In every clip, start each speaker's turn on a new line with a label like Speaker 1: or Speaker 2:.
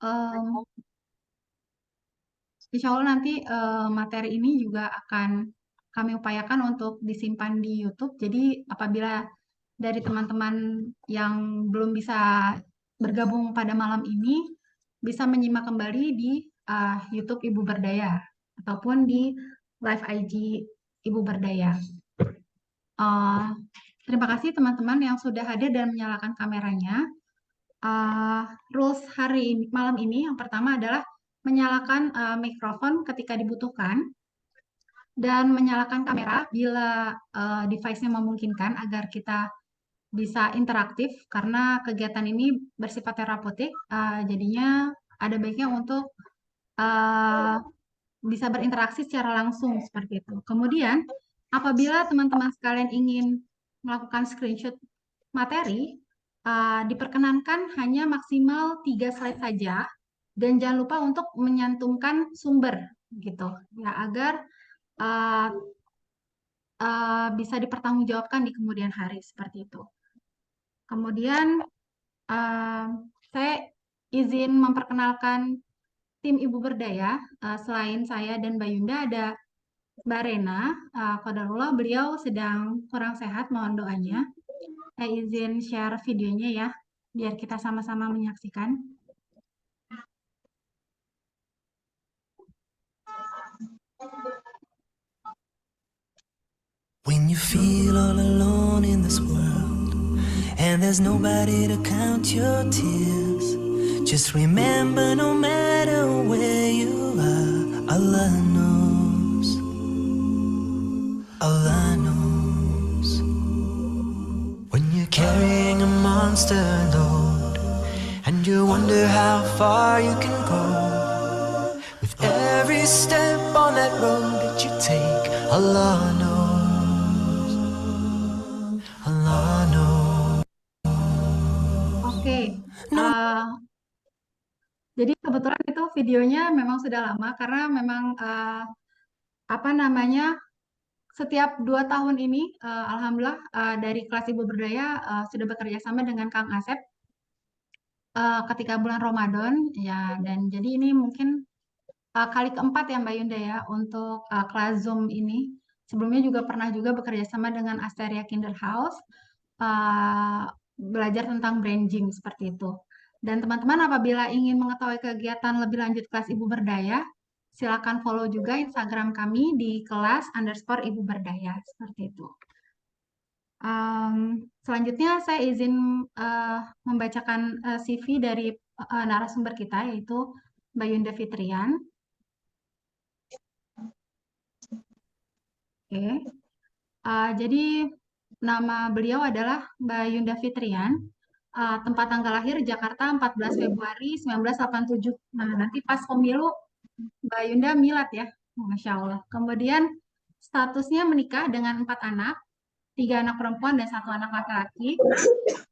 Speaker 1: Em, Insya Allah nanti materi ini juga akan kami upayakan untuk disimpan di YouTube. Jadi apabila dari teman-teman yang belum bisa bergabung pada malam ini, bisa menyimak kembali di YouTube Ibu Berdaya ataupun di live IG Ibu Berdaya. Eh, Terima kasih teman-teman yang sudah hadir dan menyalakan kameranya. Uh, Rules hari ini, malam ini yang pertama adalah menyalakan mikrofon ketika dibutuhkan dan menyalakan kamera bila device-nya memungkinkan agar kita bisa interaktif karena kegiatan ini bersifat terapeutik, jadinya ada baiknya untuk uh, bisa berinteraksi secara langsung seperti itu. Kemudian, apabila teman-teman sekalian ingin melakukan screenshot materi, diperkenankan hanya maksimal 3 slide saja, dan jangan lupa untuk menyantumkan sumber gitu, ya agar uh, bisa dipertanggungjawabkan di kemudian hari seperti itu. Kemudian uh, saya izin memperkenalkan tim Ibu Berdaya. Selain saya dan Mbak Yunda ada Mbak Rena. Qadarullah beliau sedang kurang sehat, mohon doanya. Saya izin share videonya ya, biar kita sama-sama menyaksikan.
Speaker 2: When you feel all alone in this world and there's nobody to count your tears, just remember no matter where you are, Allah knows. Allah knows. When you're carrying a monster load and you wonder how far you can go, with every step on that road that you take, Allah knows.
Speaker 1: Oke, jadi kebetulan itu videonya memang sudah lama karena memang apa namanya setiap 2 tahun ini, alhamdulillah dari kelas Ibu Berdaya sudah bekerja sama dengan Kang Asep ketika bulan Ramadan ya, dan jadi ini mungkin kali keempat ya Mbak Yunda ya untuk kelas Zoom ini. Sebelumnya juga pernah juga bekerja sama dengan Asteria Kinderhouse, uh, belajar tentang branding seperti itu. Dan teman-teman apabila ingin mengetahui kegiatan lebih lanjut kelas Ibu Berdaya, silakan follow juga Instagram kami di kelas_Ibu Berdaya seperti itu. Selanjutnya saya izin membacakan CV dari narasumber kita yaitu Mbak Yunda Fitrian. Oke. Jadi nama beliau adalah Mbak Yunda Fitrian. Tempat tanggal lahir Jakarta 14 Februari 1987. Nah, nanti pas pemilu Mbak Yunda milad ya. Masya Allah. Kemudian statusnya menikah dengan 4 anak, 3 anak perempuan dan 1 anak laki-laki.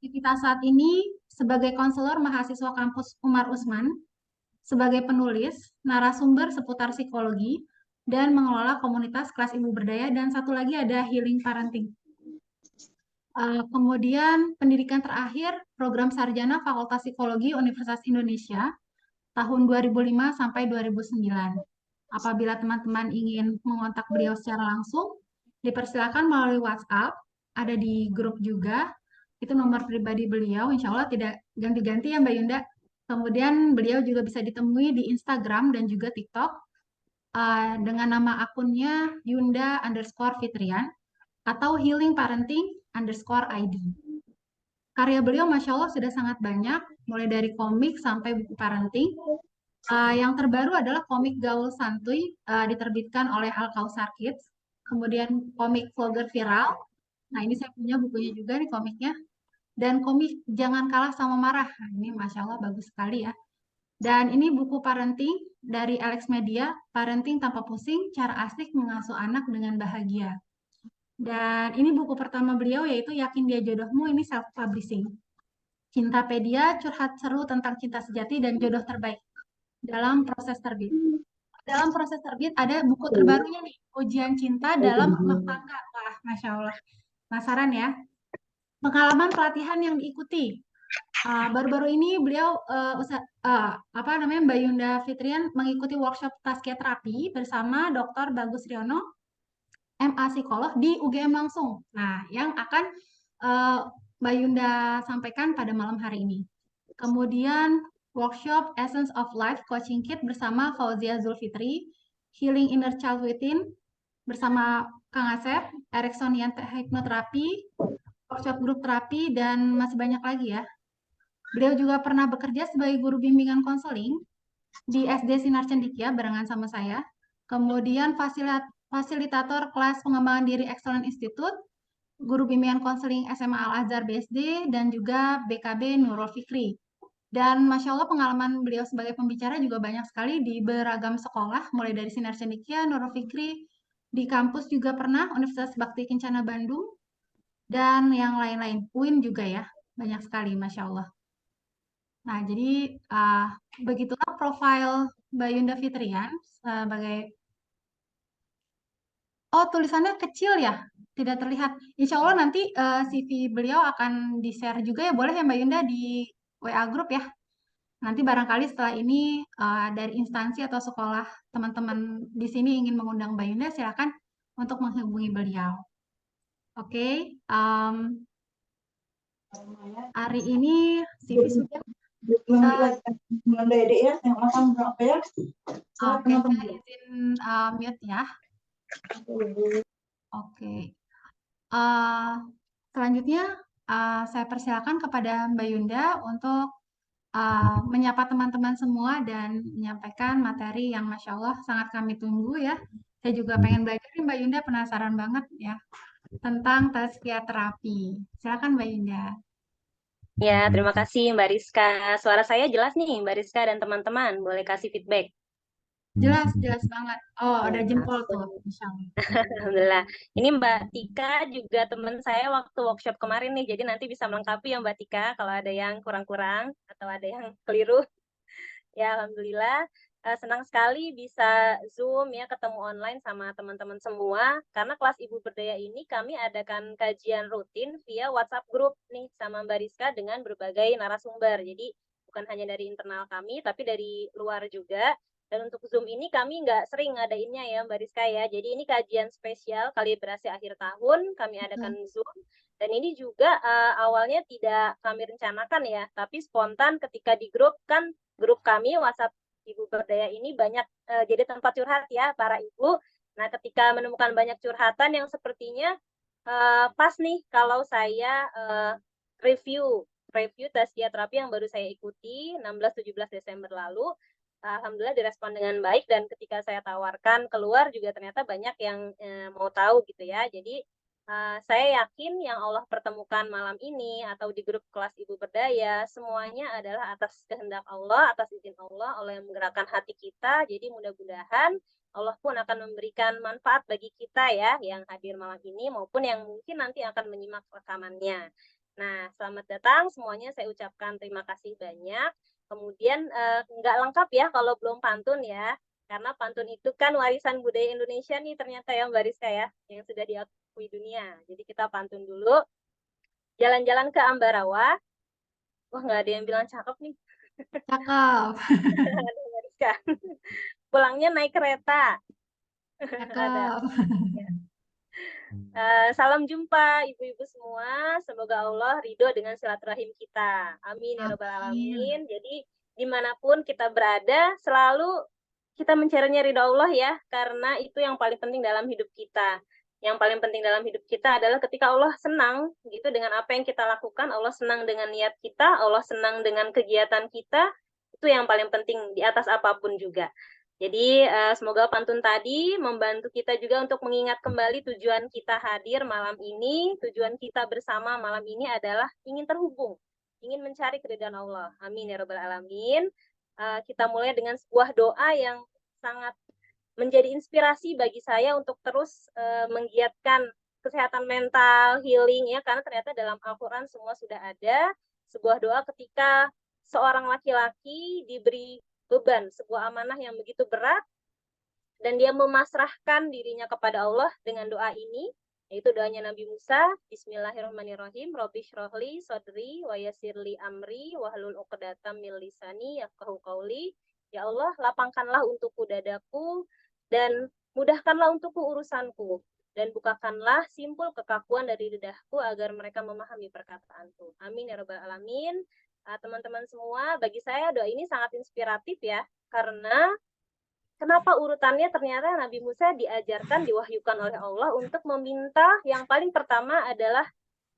Speaker 1: Aktivitas saat ini sebagai konselor mahasiswa kampus Umar Usman, sebagai penulis, narasumber seputar psikologi, dan mengelola komunitas kelas Ibu Berdaya, dan satu lagi ada healing parenting. Kemudian pendidikan terakhir program sarjana Fakultas Psikologi Universitas Indonesia tahun 2005 sampai 2009. Apabila teman-teman ingin mengontak beliau secara langsung, dipersilakan melalui WhatsApp, ada di grup juga. Itu nomor pribadi beliau, insya Allah tidak ganti-ganti ya Mbak Yunda. Kemudian beliau juga bisa ditemui di Instagram dan juga TikTok dengan nama akunnya Yunda_Fitrian atau Healing Parenting_ID. Karya beliau Masya Allah sudah sangat banyak, mulai dari komik sampai buku parenting. Yang terbaru adalah komik Gaul Santuy, diterbitkan oleh Al Kausar Kids. Kemudian komik Vlogger Viral. Nah, ini saya punya bukunya juga nih komiknya. Dan komik Jangan Kalah Sama Marah. Nah, ini Masya Allah bagus sekali ya. Dan ini buku parenting dari Alex Media, Parenting Tanpa Pusing, Cara Asik Mengasuh Anak Dengan Bahagia. Dan ini buku pertama beliau yaitu Yakin Dia Jodohmu, ini self-publishing. Cintapedia, curhat seru tentang cinta sejati dan jodoh terbaik dalam proses terbit. Dalam proses terbit ada buku terbarunya nih, Ujian Cinta dalam Rumah Tangga. Wah, Masya Allah. Penasaran ya? Pengalaman pelatihan yang diikuti. Baru-baru ini beliau apa namanya Mbak Yunda Fitrian mengikuti workshop Taskia Terapi bersama Dr. Bagus Riono, MA Psikolog di UGM langsung. Nah, yang akan eh, Mbak Yunda sampaikan pada malam hari ini. Kemudian workshop Essence of Life Coaching Kit bersama Fauzia Zulfitri, Healing Inner Child Within bersama Kang Asep, Ericksonian Hypnotherapy, workshop grup terapi, dan masih banyak lagi ya. Beliau juga pernah bekerja sebagai guru bimbingan konseling di SD Sinar Cendikia barengan sama saya. Kemudian fasilitator kelas pengembangan diri Excellent Institute, guru bimbingan konseling SMA Al-Azhar BSD, dan juga BKB Nurul Fikri. Dan Masya Allah pengalaman beliau sebagai pembicara juga banyak sekali di beragam sekolah, mulai dari Sinar Cendikia, Nurul Fikri, di kampus juga pernah, Universitas Bakti Kencana Bandung, dan yang lain-lain. UIN juga ya, banyak sekali Masya Allah. Nah, jadi begitulah profil Mbak Yunda Fitrian sebagai tulisannya kecil ya, tidak terlihat. Insya Allah nanti CV beliau akan di-share juga ya, boleh ya Mbak Yunda di WA Group ya. Nanti barangkali setelah ini dari instansi atau sekolah teman-teman di sini ingin mengundang Mbak Yunda, silakan untuk menghubungi beliau. Oke, hari ini CV sudah.
Speaker 3: Belum Dede ya, yang makan berapa ya?
Speaker 1: Oke, saya izin mute ya. Oke. Selanjutnya saya persilakan kepada Mbak Yunda untuk menyapa teman-teman semua dan menyampaikan materi yang Masya Allah sangat kami tunggu ya. Saya juga pengen belajar nih Mbak Yunda, penasaran banget ya tentang tazkiyah terapi. Silakan Mbak Yunda.
Speaker 4: Ya, terima kasih Mbak Rizka. Suara saya jelas nih Mbak Rizka dan teman-teman. Boleh kasih feedback.
Speaker 1: Jelas, jelas banget. Oh, ada jempol tuh. Insya Allah.
Speaker 4: Alhamdulillah. Ini Mbak Tika juga teman saya waktu workshop kemarin nih. Jadi nanti bisa melengkapi ya Mbak Tika kalau ada yang kurang-kurang atau ada yang keliru. Ya, Alhamdulillah. Senang sekali bisa Zoom ya, ketemu online sama teman-teman semua. Karena kelas Ibu Berdaya ini kami adakan kajian rutin via WhatsApp group nih sama Mbak Rizka dengan berbagai narasumber. Jadi bukan hanya dari internal kami, tapi dari luar juga. Dan untuk Zoom ini kami nggak sering ngadainnya ya Mbak Rizka ya. Jadi ini kajian spesial kalibrasi akhir tahun, kami adakan Zoom. Dan ini juga awalnya tidak kami rencanakan ya, tapi spontan ketika di grup kan grup kami WhatsApp Ibu Berdaya ini banyak jadi tempat curhat ya para ibu. Nah, ketika menemukan banyak curhatan yang sepertinya pas nih kalau saya review tazkiyah terapi yang baru saya ikuti 16-17 Desember lalu. Alhamdulillah direspon dengan baik dan ketika saya tawarkan keluar juga ternyata banyak yang mau tahu gitu ya. Jadi saya yakin yang Allah pertemukan malam ini atau di grup kelas Ibu Berdaya semuanya adalah atas kehendak Allah, atas izin Allah yang menggerakkan hati kita. Jadi mudah-mudahan Allah pun akan memberikan manfaat bagi kita ya yang hadir malam ini maupun yang mungkin nanti akan menyimak rekamannya. Nah, selamat datang semuanya, saya ucapkan terima kasih banyak. Kemudian nggak lengkap ya kalau belum pantun ya. Karena pantun itu kan warisan budaya Indonesia nih ternyata ya Mbak Rizka ya, yang sudah diakui dunia. Jadi kita pantun dulu. Jalan-jalan ke Ambarawa. Wah, nggak ada yang bilang cakep nih.
Speaker 1: Cakep.
Speaker 4: Ada Mbak Rizka. Pulangnya naik kereta. Ada. Salam jumpa ibu-ibu semua. Semoga Allah ridho dengan silaturahim kita. Amin ya rabbal alamin. Jadi dimanapun kita berada, selalu kita mencarinya ridho Allah ya, karena itu yang paling penting dalam hidup kita. Yang paling penting dalam hidup kita adalah ketika Allah senang gitu dengan apa yang kita lakukan, Allah senang dengan niat kita, Allah senang dengan kegiatan kita, itu yang paling penting di atas apapun juga. Jadi semoga pantun tadi membantu kita juga untuk mengingat kembali tujuan kita hadir malam ini, tujuan kita bersama malam ini adalah ingin terhubung, ingin mencari keridhaan Allah. Amin ya rabbal alamin. Kita mulai dengan sebuah doa yang sangat menjadi inspirasi bagi saya untuk terus menggiatkan kesehatan mental, healing ya, karena ternyata dalam Al-Quran semua sudah ada. Sebuah doa ketika seorang laki-laki diberi beban, sebuah amanah yang begitu berat, dan dia memasrahkan dirinya kepada Allah dengan doa ini, Yaitu doanya Nabi Musa, Bismillahirrahmanirrahim, Robbi syrahli sodri wa yassirli amri wahlul 'uqdatam min lisani yafqahu qauli. Ya Allah, lapangkanlah untukku dadaku dan mudahkanlah untukku urusanku dan bukakanlah simpul kekakuan dari lidahku agar mereka memahami perkataanku. Amin ya rabbal alamin. Teman-teman semua, bagi saya doa ini sangat inspiratif ya, karena kenapa urutannya ternyata Nabi Musa diajarkan, diwahyukan oleh Allah untuk meminta yang paling pertama adalah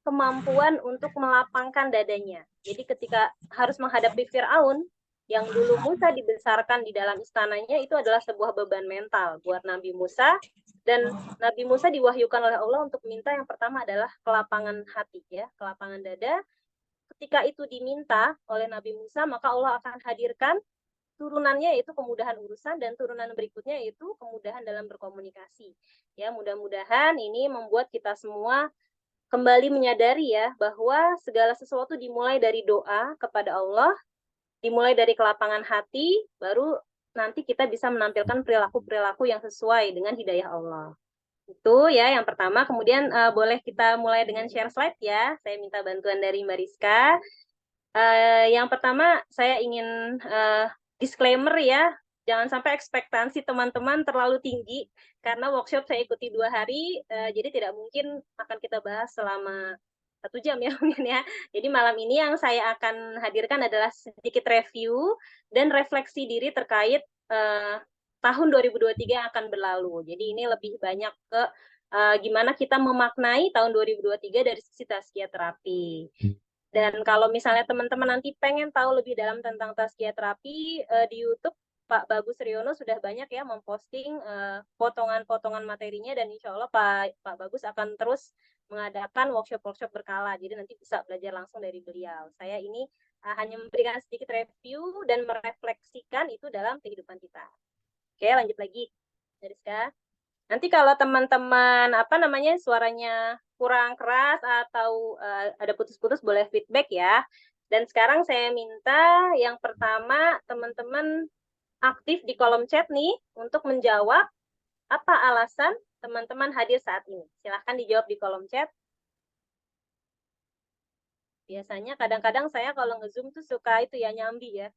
Speaker 4: kemampuan untuk melapangkan dadanya. Jadi ketika harus menghadapi Fir'aun, yang dulu Musa dibesarkan di dalam istananya, itu adalah sebuah beban mental buat Nabi Musa. Dan Nabi Musa diwahyukan oleh Allah untuk minta yang pertama adalah kelapangan hati, ya, kelapangan dada. Ketika itu diminta oleh Nabi Musa, maka Allah akan hadirkan turunannya, yaitu kemudahan urusan, dan turunan berikutnya yaitu kemudahan dalam berkomunikasi. Ya, mudah-mudahan ini membuat kita semua kembali menyadari ya bahwa segala sesuatu dimulai dari doa kepada Allah, dimulai dari kelapangan hati, baru nanti kita bisa menampilkan perilaku-perilaku yang sesuai dengan hidayah Allah. Itu ya yang pertama. Kemudian boleh kita mulai dengan share slide ya. Saya minta bantuan dari Mbak Rizka. Yang pertama saya ingin disclaimer ya, jangan sampai ekspektasi teman-teman terlalu tinggi, karena workshop saya ikuti 2 hari, jadi tidak mungkin akan kita bahas selama 1 jam ya mungkin ya. Jadi malam ini yang saya akan hadirkan adalah sedikit review dan refleksi diri terkait tahun 2023 yang akan berlalu. Jadi ini lebih banyak ke gimana kita memaknai tahun 2023 dari sisi tazkiyah terapi. Dan kalau misalnya teman-teman nanti pengen tahu lebih dalam tentang tazkiyah terapi, di YouTube Pak Bagus Riono sudah banyak ya memposting potongan-potongan materinya, dan insya Allah Pak Bagus akan terus mengadakan workshop-workshop berkala. Jadi nanti bisa belajar langsung dari beliau. Saya ini hanya memberikan sedikit review dan merefleksikan itu dalam kehidupan kita. Oke, lanjut lagi, Rizka. Nanti kalau teman-teman suaranya kurang keras atau ada putus-putus, boleh feedback ya. Dan sekarang saya minta yang pertama teman-teman aktif di kolom chat nih untuk menjawab apa alasan teman-teman hadir saat ini. Silahkan dijawab di kolom chat. Biasanya kadang-kadang saya kalau nge-zoom tuh suka itu ya, nyambi ya.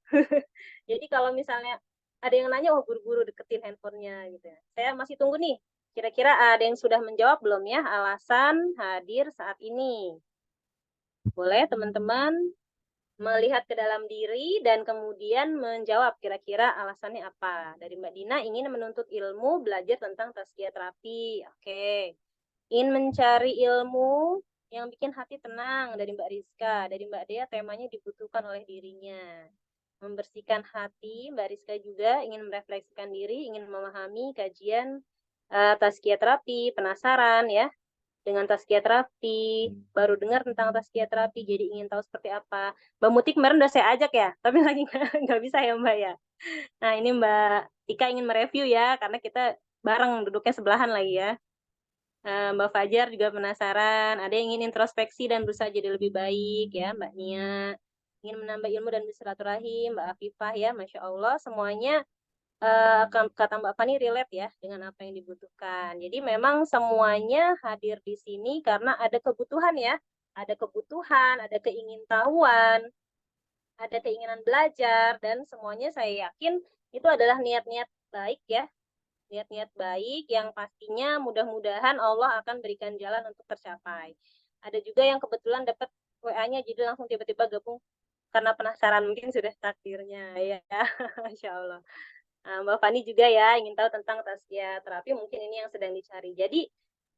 Speaker 4: Jadi kalau misalnya ada yang nanya, oh buru-buru deketin handphonenya gitu ya. Saya masih tunggu nih. Kira-kira ada yang sudah menjawab belum ya alasan hadir saat ini? Boleh teman-teman melihat ke dalam diri dan kemudian menjawab kira-kira alasannya apa. Dari Mbak Dina, ingin menuntut ilmu, belajar tentang tazkiyah terapi. Oke. Ingin mencari ilmu yang bikin hati tenang, dari Mbak Rizka. Dari Mbak Dea, temanya dibutuhkan oleh dirinya. Membersihkan hati, Mbak Rizka juga ingin merefleksikan diri, ingin memahami kajian tazkiyah terapi, penasaran ya dengan tazkiyah terapi, baru dengar tentang tazkiyah terapi, jadi ingin tahu seperti apa. Mbak Muti kemarin udah saya ajak ya, tapi lagi nggak bisa ya Mbak ya. Nah ini Mbak Tika ingin mereview ya, karena kita bareng duduknya sebelahan lagi ya. Mbak Fajar juga penasaran, ada yang ingin introspeksi dan berusaha jadi lebih baik ya, Mbak Nia ingin menambah ilmu dan bersilaturahim, Mbak Afifah ya, Masya Allah semuanya kata Mbak Fani relate ya dengan apa yang dibutuhkan. Jadi memang semuanya hadir di sini karena ada kebutuhan ya, ada kebutuhan, ada keingintahuan, ada keinginan belajar, dan semuanya saya yakin itu adalah niat-niat baik ya, niat-niat baik yang pastinya mudah-mudahan Allah akan berikan jalan untuk tercapai. Ada juga yang kebetulan dapat WA-nya jadi langsung tiba-tiba gabung karena penasaran, mungkin sudah takdirnya ya. Masya Allah. Mbak Fani juga ya ingin tahu tentang tazkiyah terapi, mungkin ini yang sedang dicari. Jadi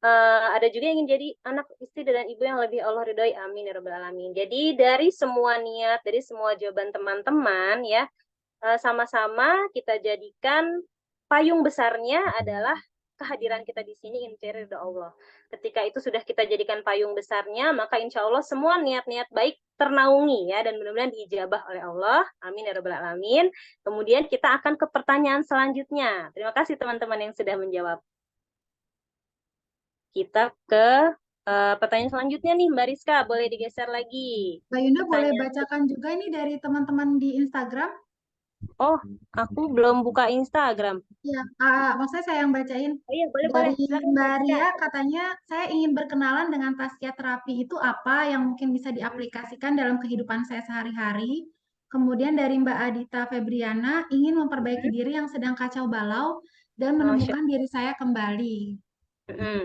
Speaker 4: ada juga yang ingin jadi anak, istri, dan ibu yang lebih Allah ridhoi, amin ya rabbal alamin. Jadi dari semua niat, dari semua jawaban teman-teman ya, sama-sama kita jadikan payung besarnya adalah kehadiran kita di sini, ingin mencari ridha Allah. Ketika itu sudah kita jadikan payung besarnya, maka insya Allah semua niat-niat baik ternaungi ya, dan mudah-mudahan diijabah oleh Allah, amin ya rabbal alamin. Kemudian kita akan ke pertanyaan selanjutnya. Terima kasih teman-teman yang sudah menjawab. Kita ke pertanyaan selanjutnya nih, Mbak Rizka, boleh digeser lagi.
Speaker 1: Mbak Yunda boleh
Speaker 4: Pertanyaan
Speaker 1: bacakan juga ini dari teman-teman di Instagram.
Speaker 4: Oh, aku belum buka Instagram.
Speaker 1: Ya, maksudnya saya yang bacain
Speaker 4: Oh iya, boleh-boleh.
Speaker 1: dari
Speaker 4: Silakan Mbak
Speaker 1: Mbak
Speaker 4: Tika.
Speaker 1: Ria, katanya saya ingin berkenalan dengan taskia terapi itu apa yang mungkin bisa diaplikasikan dalam kehidupan saya sehari-hari. Kemudian dari Mbak Adita Febriana, ingin memperbaiki diri yang sedang kacau balau dan
Speaker 4: Masya,
Speaker 1: menemukan diri saya kembali.
Speaker 4: Mm.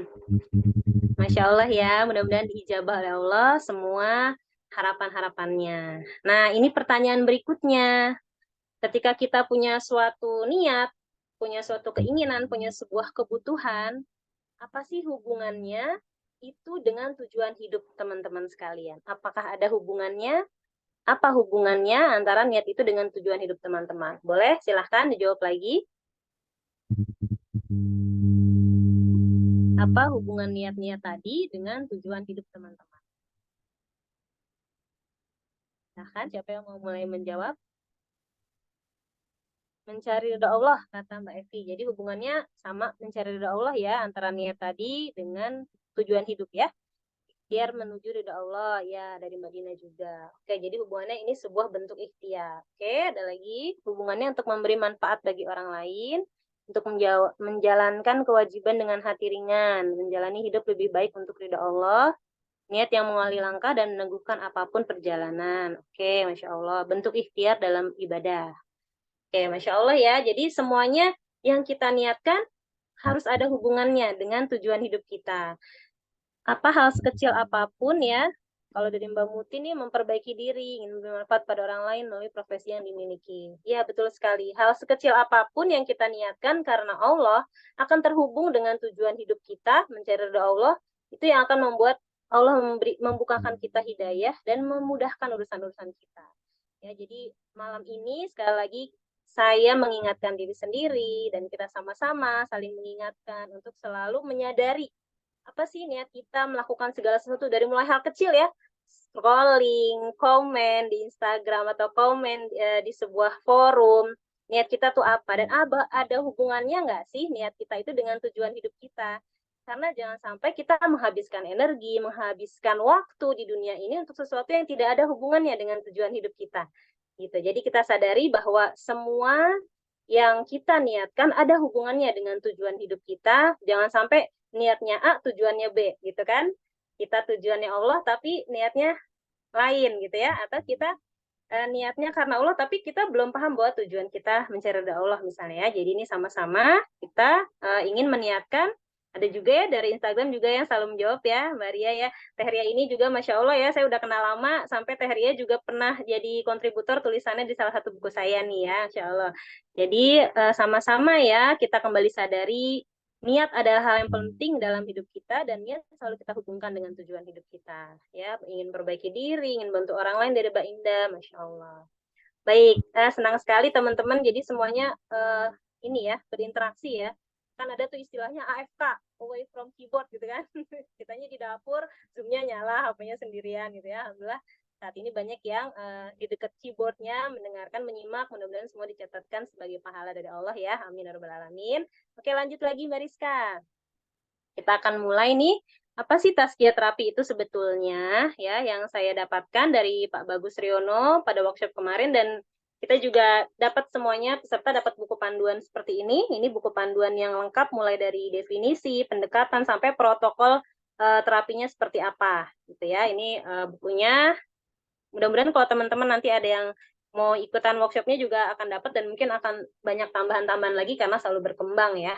Speaker 4: Masya Allah ya, mudah-mudahan diijabah oleh Allah semua harapan-harapannya. Nah, ini pertanyaan berikutnya. Ketika kita punya suatu niat, punya suatu keinginan, punya sebuah kebutuhan, apa sih hubungannya itu dengan tujuan hidup teman-teman sekalian? Apakah ada hubungannya? Apa hubungannya antara niat itu dengan tujuan hidup teman-teman? Boleh, silahkan dijawab lagi. Apa hubungan niat-niat tadi dengan tujuan hidup teman-teman? Silahkan, siapa yang mau mulai menjawab? Mencari ridha Allah, kata Mbak Evi. Jadi hubungannya sama mencari ridha Allah ya, antara niat tadi dengan tujuan hidup ya. Ikhtiar menuju ridha Allah ya, dari Mbak Dina juga. Oke, jadi hubungannya ini sebuah bentuk ikhtiar. Oke, ada lagi hubungannya untuk memberi manfaat bagi orang lain, untuk menjalankan kewajiban dengan hati ringan, menjalani hidup lebih baik untuk ridha Allah, niat yang mengawali langkah dan meneguhkan apapun perjalanan. Oke, Masya Allah. Bentuk ikhtiar dalam ibadah. Oke, Masya Allah ya. Jadi semuanya yang kita niatkan harus ada hubungannya dengan tujuan hidup kita. Apa hal sekecil apapun ya, kalau dari Mbak Muti nih memperbaiki diri, ingin bermanfaat pada orang lain melalui profesi yang dimiliki. Ya, betul sekali. Hal sekecil apapun yang kita niatkan karena Allah akan terhubung dengan tujuan hidup kita, mencari ridha Allah, itu yang akan membuat Allah membukakan kita hidayah dan memudahkan urusan-urusan kita. Ya, jadi malam ini sekali lagi saya mengingatkan diri sendiri dan kita sama-sama saling mengingatkan untuk selalu menyadari apa sih niat kita melakukan segala sesuatu dari mulai hal kecil ya, scrolling, komen di Instagram atau komen di sebuah forum, niat kita tuh apa dan ada hubungannya nggak sih niat kita itu dengan tujuan hidup kita? Karena jangan sampai kita menghabiskan energi, menghabiskan waktu di dunia ini untuk sesuatu yang tidak ada hubungannya dengan tujuan hidup kita. Gitu. Jadi kita sadari bahwa semua yang kita niatkan ada hubungannya dengan tujuan hidup kita. Jangan sampai niatnya A, tujuannya B, gitu kan? Kita tujuannya Allah, tapi niatnya lain, gitu ya? Atau kita niatnya karena Allah, tapi kita belum paham bahwa tujuan kita mencari ridha Allah, misalnya ya. Jadi ini sama-sama kita ingin meniatkan. Ada juga ya dari Instagram juga yang selalu menjawab ya, Mbak Ria ya. Teh Ria ini juga Masya Allah ya, saya udah kenal lama, sampai Teh Ria juga pernah jadi kontributor tulisannya di salah satu buku saya nih ya, Masya Allah. Jadi sama-sama ya, kita kembali sadari niat adalah hal yang penting dalam hidup kita dan niat selalu kita hubungkan dengan tujuan hidup kita. Ya, ingin perbaiki diri, ingin bantu orang lain dari Mbak Indah, Masya Allah. Baik, senang sekali teman-teman. Jadi semuanya ini ya berinteraksi ya. Kan ada tuh istilahnya AFK, away from keyboard gitu kan. Kitanya di dapur, zoomnya nyala, HP-nya sendirian gitu ya. Alhamdulillah saat ini banyak yang di dekat keyboardnya mendengarkan, menyimak. Mudah-mudahan semua dicatatkan sebagai pahala dari Allah ya. Amin ya rabbal alamin. Oke, lanjut lagi Mbak Rizka. Kita akan mulai nih, apa sih tazkiyah terapi itu sebetulnya ya yang saya dapatkan dari Pak Bagus Riono pada workshop kemarin, dan kita juga dapat semuanya, peserta dapat buku panduan seperti ini. Ini buku panduan yang lengkap mulai dari definisi, pendekatan sampai protokol terapinya seperti apa gitu ya. Ini bukunya. Mudah-mudahan kalau teman-teman nanti ada yang mau ikutan workshopnya juga akan dapat, dan mungkin akan banyak tambahan-tambahan lagi karena selalu berkembang ya.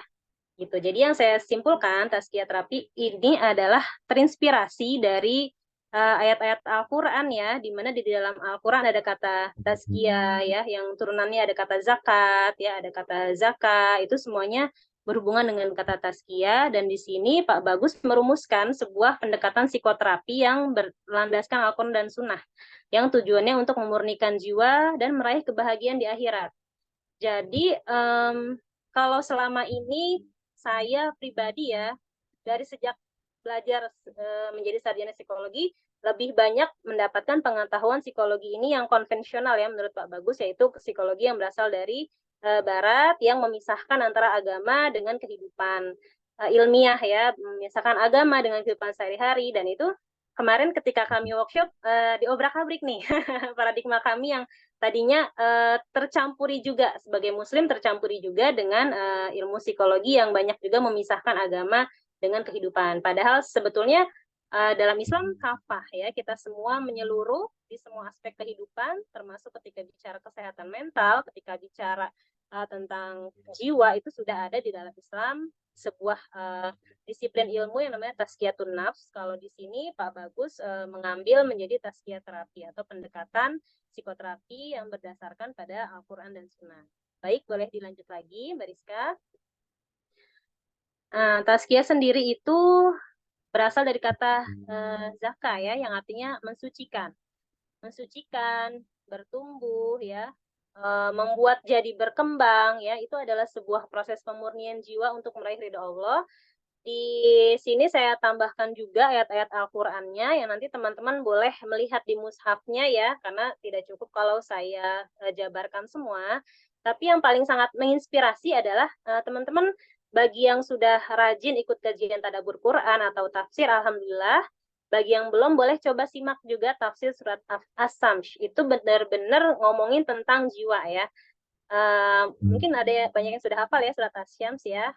Speaker 4: Gitu. Jadi yang saya simpulkan, tazkiyah terapi ini adalah terinspirasi dari ayat-ayat Al-Quran ya, di mana di dalam Al-Quran ada kata tazkiyah ya, yang turunannya ada kata zakat ya, ada kata zakah, itu semuanya berhubungan dengan kata tazkiyah, dan di sini Pak Bagus merumuskan sebuah pendekatan psikoterapi yang berlandaskan Al-Quran dan Sunnah, yang tujuannya untuk memurnikan jiwa dan meraih kebahagiaan di akhirat. Jadi kalau selama ini saya pribadi ya, dari sejak belajar menjadi sarjana psikologi, lebih banyak mendapatkan pengetahuan psikologi ini yang konvensional ya menurut Pak Bagus, yaitu psikologi yang berasal dari Barat yang memisahkan antara agama dengan kehidupan ilmiah ya, memisahkan agama dengan kehidupan sehari-hari, dan itu kemarin ketika kami workshop diobrak-abrik nih paradigma kami yang tadinya tercampuri juga sebagai muslim, tercampuri juga dengan ilmu psikologi yang banyak juga memisahkan agama dengan kehidupan. Padahal sebetulnya dalam Islam kafah ya, kita semua menyeluruh di semua aspek kehidupan, termasuk ketika bicara kesehatan mental, ketika bicara tentang jiwa, itu sudah ada di dalam Islam sebuah disiplin ilmu yang namanya tazkiyatun nafs. Kalau di sini Pak Bagus mengambil menjadi tazkiyah terapi atau pendekatan psikoterapi yang berdasarkan pada Al-Quran dan Sunnah. Baik, boleh dilanjut lagi, Mbak Rizka. Tazkiyah sendiri itu berasal dari kata zaka ya, yang artinya mensucikan. Mensucikan, bertumbuh ya, membuat jadi berkembang ya, itu adalah sebuah proses pemurnian jiwa untuk meraih ridha Allah. Di sini saya tambahkan juga ayat-ayat Al-Qur'annya yang nanti teman-teman boleh melihat di mushafnya ya, karena tidak cukup kalau saya jabarkan semua. Tapi yang paling sangat menginspirasi adalah teman-teman bagi yang sudah rajin ikut kajian tadabbur Quran atau tafsir, alhamdulillah. Bagi yang belum, boleh coba simak juga tafsir surat As-Samsh. Itu benar-benar ngomongin tentang jiwa ya. Mungkin ada banyak yang sudah hafal ya surat As-Syams ya.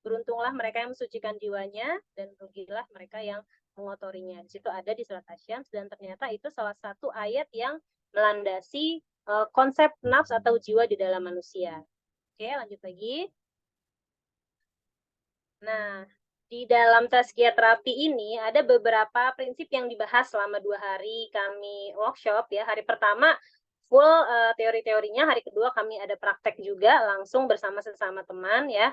Speaker 4: Beruntunglah mereka yang mensucikan jiwanya dan rugilah mereka yang mengotorinya. Di situ ada di surat As-Syams, dan ternyata itu salah satu ayat yang melandasi konsep nafs atau jiwa di dalam manusia. Oke, lanjut lagi. Nah, di dalam tazkiyah terapi ini ada beberapa prinsip yang dibahas selama 2 hari kami workshop ya. Hari pertama full teori-teorinya, hari kedua kami ada praktek juga langsung bersama sesama teman ya.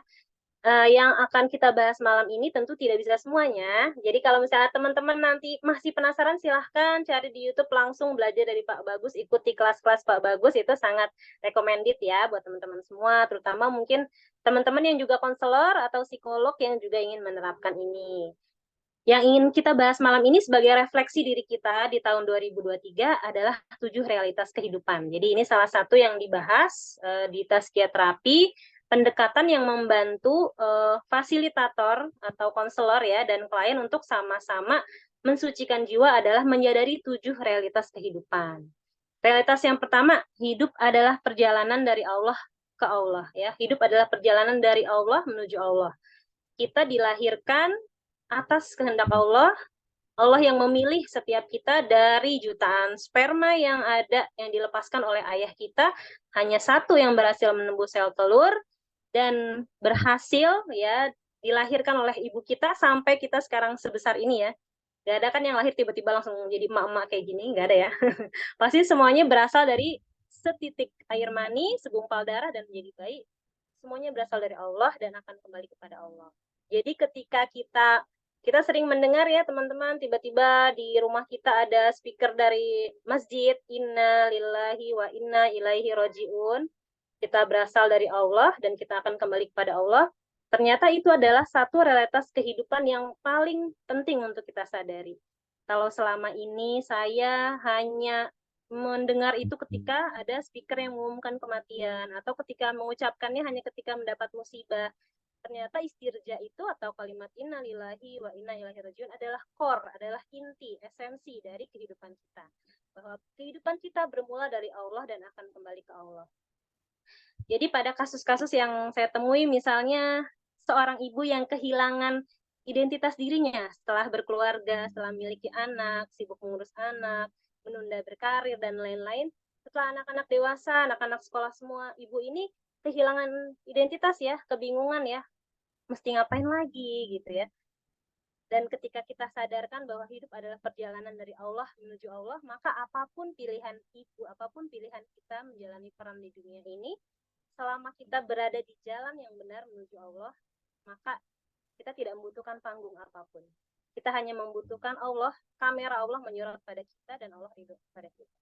Speaker 4: Yang akan kita bahas malam ini tentu tidak bisa semuanya. Jadi kalau misalnya teman-teman nanti masih penasaran, silahkan cari di YouTube langsung belajar dari Pak Bagus, ikuti kelas-kelas Pak Bagus, itu sangat recommended ya buat teman-teman semua, terutama mungkin teman-teman yang juga konselor atau psikolog yang juga ingin menerapkan ini. Yang ingin kita bahas malam ini sebagai refleksi diri kita di tahun 2023 adalah 7 realitas kehidupan. Jadi ini salah satu yang dibahas di tazkiyah terapi, pendekatan yang membantu fasilitator atau konselor ya dan klien untuk sama-sama mensucikan jiwa adalah menyadari 7 realitas kehidupan. Realitas yang pertama, hidup adalah perjalanan dari Allah ke Allah ya. Hidup adalah perjalanan dari Allah menuju Allah. Kita dilahirkan atas kehendak Allah. Allah yang memilih setiap kita dari jutaan sperma yang ada yang dilepaskan oleh ayah kita, hanya satu yang berhasil menembus sel telur dan berhasil ya dilahirkan oleh ibu kita sampai kita sekarang sebesar ini ya. Gak ada kan yang lahir tiba-tiba langsung jadi emak-emak kayak gini, gak ada ya. Pasti semuanya berasal dari setitik air mani, segumpal darah dan menjadi bayi. Semuanya berasal dari Allah dan akan kembali kepada Allah. Jadi ketika kita sering mendengar ya teman-teman, tiba-tiba di rumah kita ada speaker dari masjid, inna lillahi wa inna ilaihi roji'un, kita berasal dari Allah dan kita akan kembali kepada Allah. Ternyata itu adalah satu realitas kehidupan yang paling penting untuk kita sadari. Kalau selama ini saya hanya mendengar itu ketika ada speaker yang mengumumkan kematian, atau ketika mengucapkannya hanya ketika mendapat musibah. Ternyata istirja itu atau kalimat innalillahi wa inna ilaihi rajiun adalah core, adalah inti, esensi dari kehidupan kita. Bahwa kehidupan kita bermula dari Allah dan akan kembali ke Allah. Jadi pada kasus-kasus yang saya temui, misalnya seorang ibu yang kehilangan identitas dirinya setelah berkeluarga, setelah memiliki anak, sibuk mengurus anak, menunda berkarir, dan lain-lain. Setelah anak-anak dewasa, anak-anak sekolah semua, ibu ini kehilangan identitas ya, kebingungan ya, mesti ngapain lagi gitu ya. Dan ketika kita sadarkan bahwa hidup adalah perjalanan dari Allah menuju Allah, maka apapun pilihan ibu, apapun pilihan kita menjalani peran di dunia ini, selama kita berada di jalan yang benar menuju Allah, maka kita tidak membutuhkan panggung apapun. Kita hanya membutuhkan Allah, kamera Allah menyorot pada kita dan Allah ridho pada kita.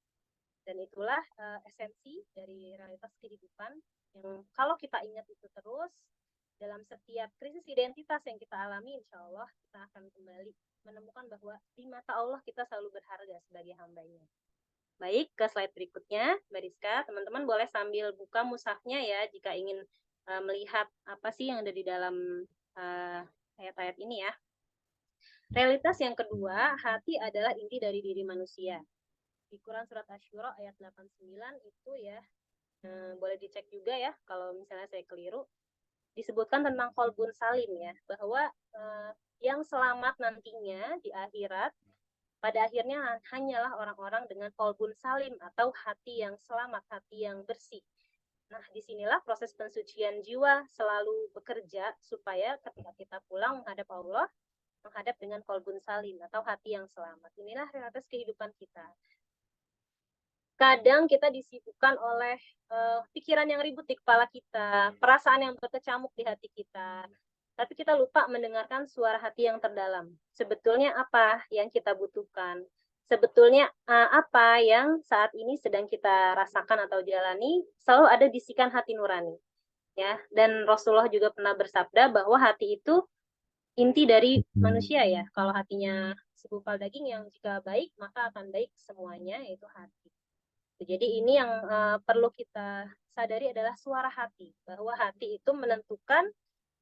Speaker 4: Dan itulah esensi dari realitas kehidupan yang kalau kita ingat itu terus, dalam setiap krisis identitas yang kita alami, insya Allah kita akan kembali menemukan bahwa di mata Allah kita selalu berharga sebagai hambanya. Baik, ke slide berikutnya, Mbak Rizka. Teman-teman boleh sambil buka mushafnya ya, jika ingin melihat apa sih yang ada di dalam ayat-ayat ini ya. Realitas yang kedua, hati adalah inti dari diri manusia. di Quran surat Asy-Syura ayat 89 itu ya, boleh dicek juga ya kalau misalnya saya keliru, disebutkan tentang qalbun salim ya, bahwa yang selamat nantinya di akhirat pada akhirnya hanyalah orang-orang dengan qalbun salim atau hati yang selamat, hati yang bersih. Nah, disinilah proses pensucian jiwa selalu bekerja supaya ketika kita pulang menghadap Allah, menghadap dengan qalbun salim atau hati yang selamat. Inilah realitas kehidupan kita. Kadang kita disibukkan oleh pikiran yang ribut di kepala kita, perasaan yang berkecamuk di hati kita. Tapi kita lupa mendengarkan suara hati yang terdalam. Sebetulnya apa yang kita butuhkan? Sebetulnya apa yang saat ini sedang kita rasakan atau jalani? Selalu ada bisikan hati nurani. Ya, dan Rasulullah juga pernah bersabda bahwa hati itu inti dari manusia ya. Kalau hatinya segumpal daging yang jika baik, maka akan baik semuanya, yaitu hati. Jadi ini yang perlu kita sadari adalah suara hati, bahwa hati itu menentukan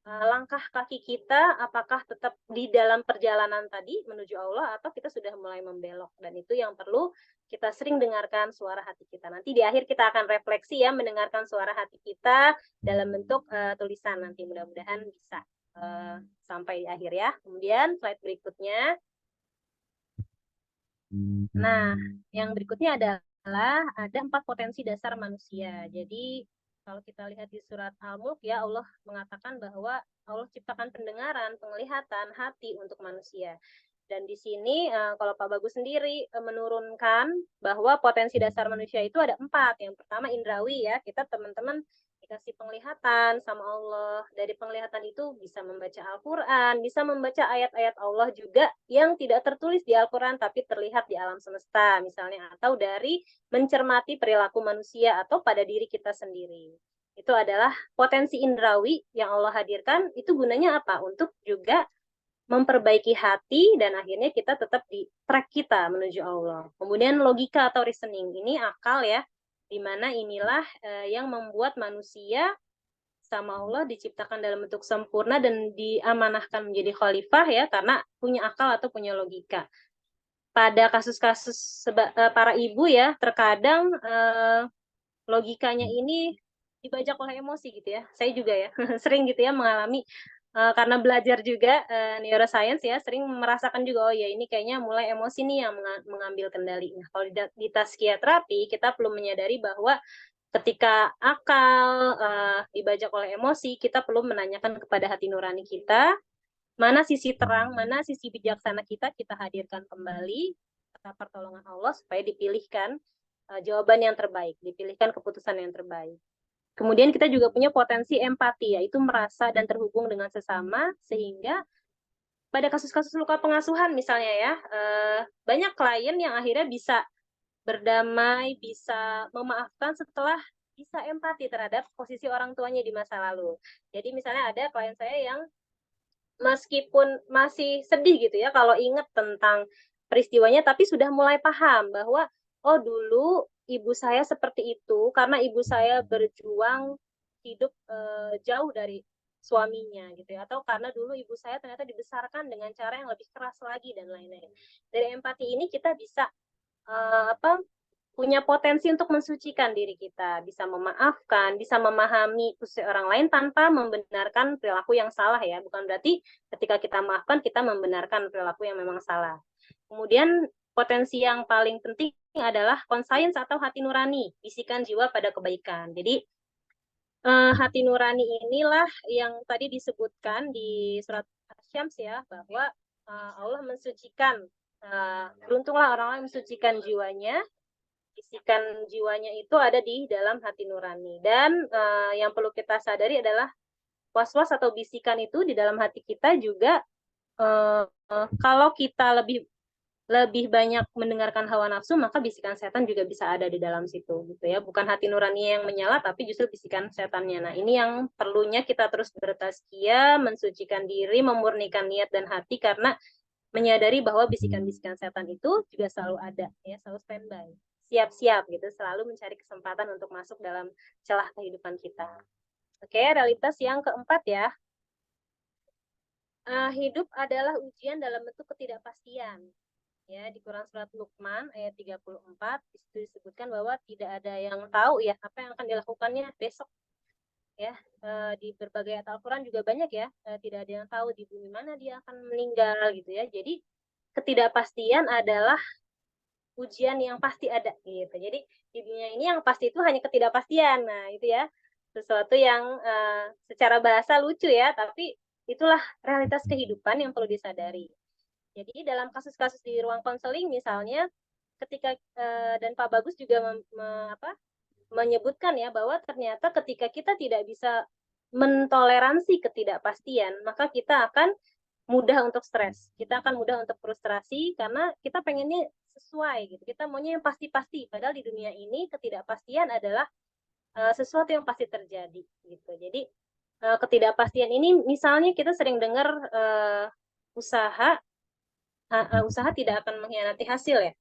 Speaker 4: langkah kaki kita apakah tetap di dalam perjalanan tadi menuju Allah atau kita sudah mulai membelok, dan itu yang perlu kita sering dengarkan suara hati kita. Nanti di akhir kita akan refleksi ya, mendengarkan suara hati kita dalam bentuk tulisan, nanti mudah-mudahan bisa sampai di akhir ya. Kemudian slide berikutnya. Nah, yang berikutnya adalah ada 4 potensi dasar manusia. Jadi kalau kita lihat di surat Al-Mulk ya, Allah mengatakan bahwa Allah ciptakan pendengaran, penglihatan, hati untuk manusia. Dan di sini kalau Pak Bagus sendiri menurunkan bahwa potensi dasar manusia itu ada 4. Yang pertama indrawi ya, kita teman-teman dikasih penglihatan sama Allah. Dari penglihatan itu bisa membaca Al-Quran, bisa membaca ayat-ayat Allah juga yang tidak tertulis di Al-Quran tapi terlihat di alam semesta misalnya, atau dari mencermati perilaku manusia atau pada diri kita sendiri. Itu adalah potensi indrawi yang Allah hadirkan. Itu gunanya apa? Untuk juga memperbaiki hati dan akhirnya kita tetap di track kita menuju Allah. Kemudian logika atau reasoning, ini akal ya, dimana inilah yang membuat manusia sama Allah diciptakan dalam bentuk sempurna dan diamanahkan menjadi khalifah ya, karena punya akal atau punya logika. Pada kasus-kasus para ibu ya, terkadang logikanya ini dibajak oleh emosi gitu ya. Saya juga ya sering gitu ya mengalami, karena belajar juga neuroscience ya, sering merasakan juga, oh ya ini kayaknya mulai emosi nih yang mengambil kendali. Nah, kalau di tazkiyah terapi kita perlu menyadari bahwa ketika akal dibajak oleh emosi, kita perlu menanyakan kepada hati nurani kita, mana sisi terang, mana sisi bijaksana kita hadirkan kembali kata pertolongan Allah supaya dipilihkan jawaban yang terbaik, dipilihkan keputusan yang terbaik. Kemudian kita juga punya potensi empati, yaitu merasa dan terhubung dengan sesama, sehingga pada kasus-kasus luka pengasuhan misalnya ya, banyak klien yang akhirnya bisa berdamai, bisa memaafkan setelah bisa empati terhadap posisi orang tuanya di masa lalu. Jadi misalnya ada klien saya yang meskipun masih sedih gitu ya kalau ingat tentang peristiwanya, tapi sudah mulai paham bahwa oh dulu ibu saya seperti itu karena ibu saya berjuang hidup jauh dari suaminya gitu ya, atau karena dulu ibu saya ternyata dibesarkan dengan cara yang lebih keras lagi dan lain-lain. Dari empati ini kita bisa punya potensi untuk mensucikan diri kita, bisa memaafkan, bisa memahami posisi orang lain tanpa membenarkan perilaku yang salah ya. Bukan berarti ketika kita maafkan kita membenarkan perilaku yang memang salah. Kemudian potensi yang paling penting adalah conscience atau hati nurani, bisikan jiwa pada kebaikan. Jadi hati nurani inilah yang tadi disebutkan di surat Asy-Syams ya, bahwa Allah mensucikan, beruntunglah orang-orang yang mensucikan jiwanya. Bisikan jiwanya itu ada di dalam hati nurani. Dan yang perlu kita sadari adalah was-was atau bisikan itu di dalam hati kita juga kalau kita lebih banyak mendengarkan hawa nafsu, maka bisikan setan juga bisa ada di dalam situ gitu ya. Bukan hati nurani yang menyala, tapi justru bisikan setannya. Nah, ini yang perlunya kita terus bertazkiyah, mensucikan diri, memurnikan niat dan hati, karena menyadari bahwa bisikan-bisikan setan itu juga selalu ada ya, selalu standby, siap-siap gitu, selalu mencari kesempatan untuk masuk dalam celah kehidupan kita. Oke, realitas yang keempat ya. Hidup adalah ujian dalam bentuk ketidakpastian. Ya, di Quran surat Luqman ayat 34 di situ disebutkan bahwa tidak ada yang tahu ya apa yang akan dilakukannya besok ya. Di berbagai ayat Al-Quran juga banyak ya, tidak ada yang tahu di bumi mana dia akan meninggal gitu ya. Jadi ketidakpastian adalah ujian yang pasti ada gitu. Jadi di dunia ini yang pasti itu hanya ketidakpastian. Nah, itu ya. Sesuatu yang secara bahasa lucu ya, tapi itulah realitas kehidupan yang perlu disadari. Jadi dalam kasus-kasus di ruang konseling misalnya ketika dan Pak Bagus juga menyebutkan ya bahwa ternyata ketika kita tidak bisa mentoleransi ketidakpastian, maka kita akan mudah untuk stres. Kita akan mudah untuk frustrasi karena kita pengennya sesuai gitu. Kita maunya yang pasti-pasti. Padahal di dunia ini ketidakpastian adalah sesuatu yang pasti terjadi gitu. Jadi ketidakpastian ini misalnya kita sering dengar usaha usaha tidak akan mengkhianati hasil ya.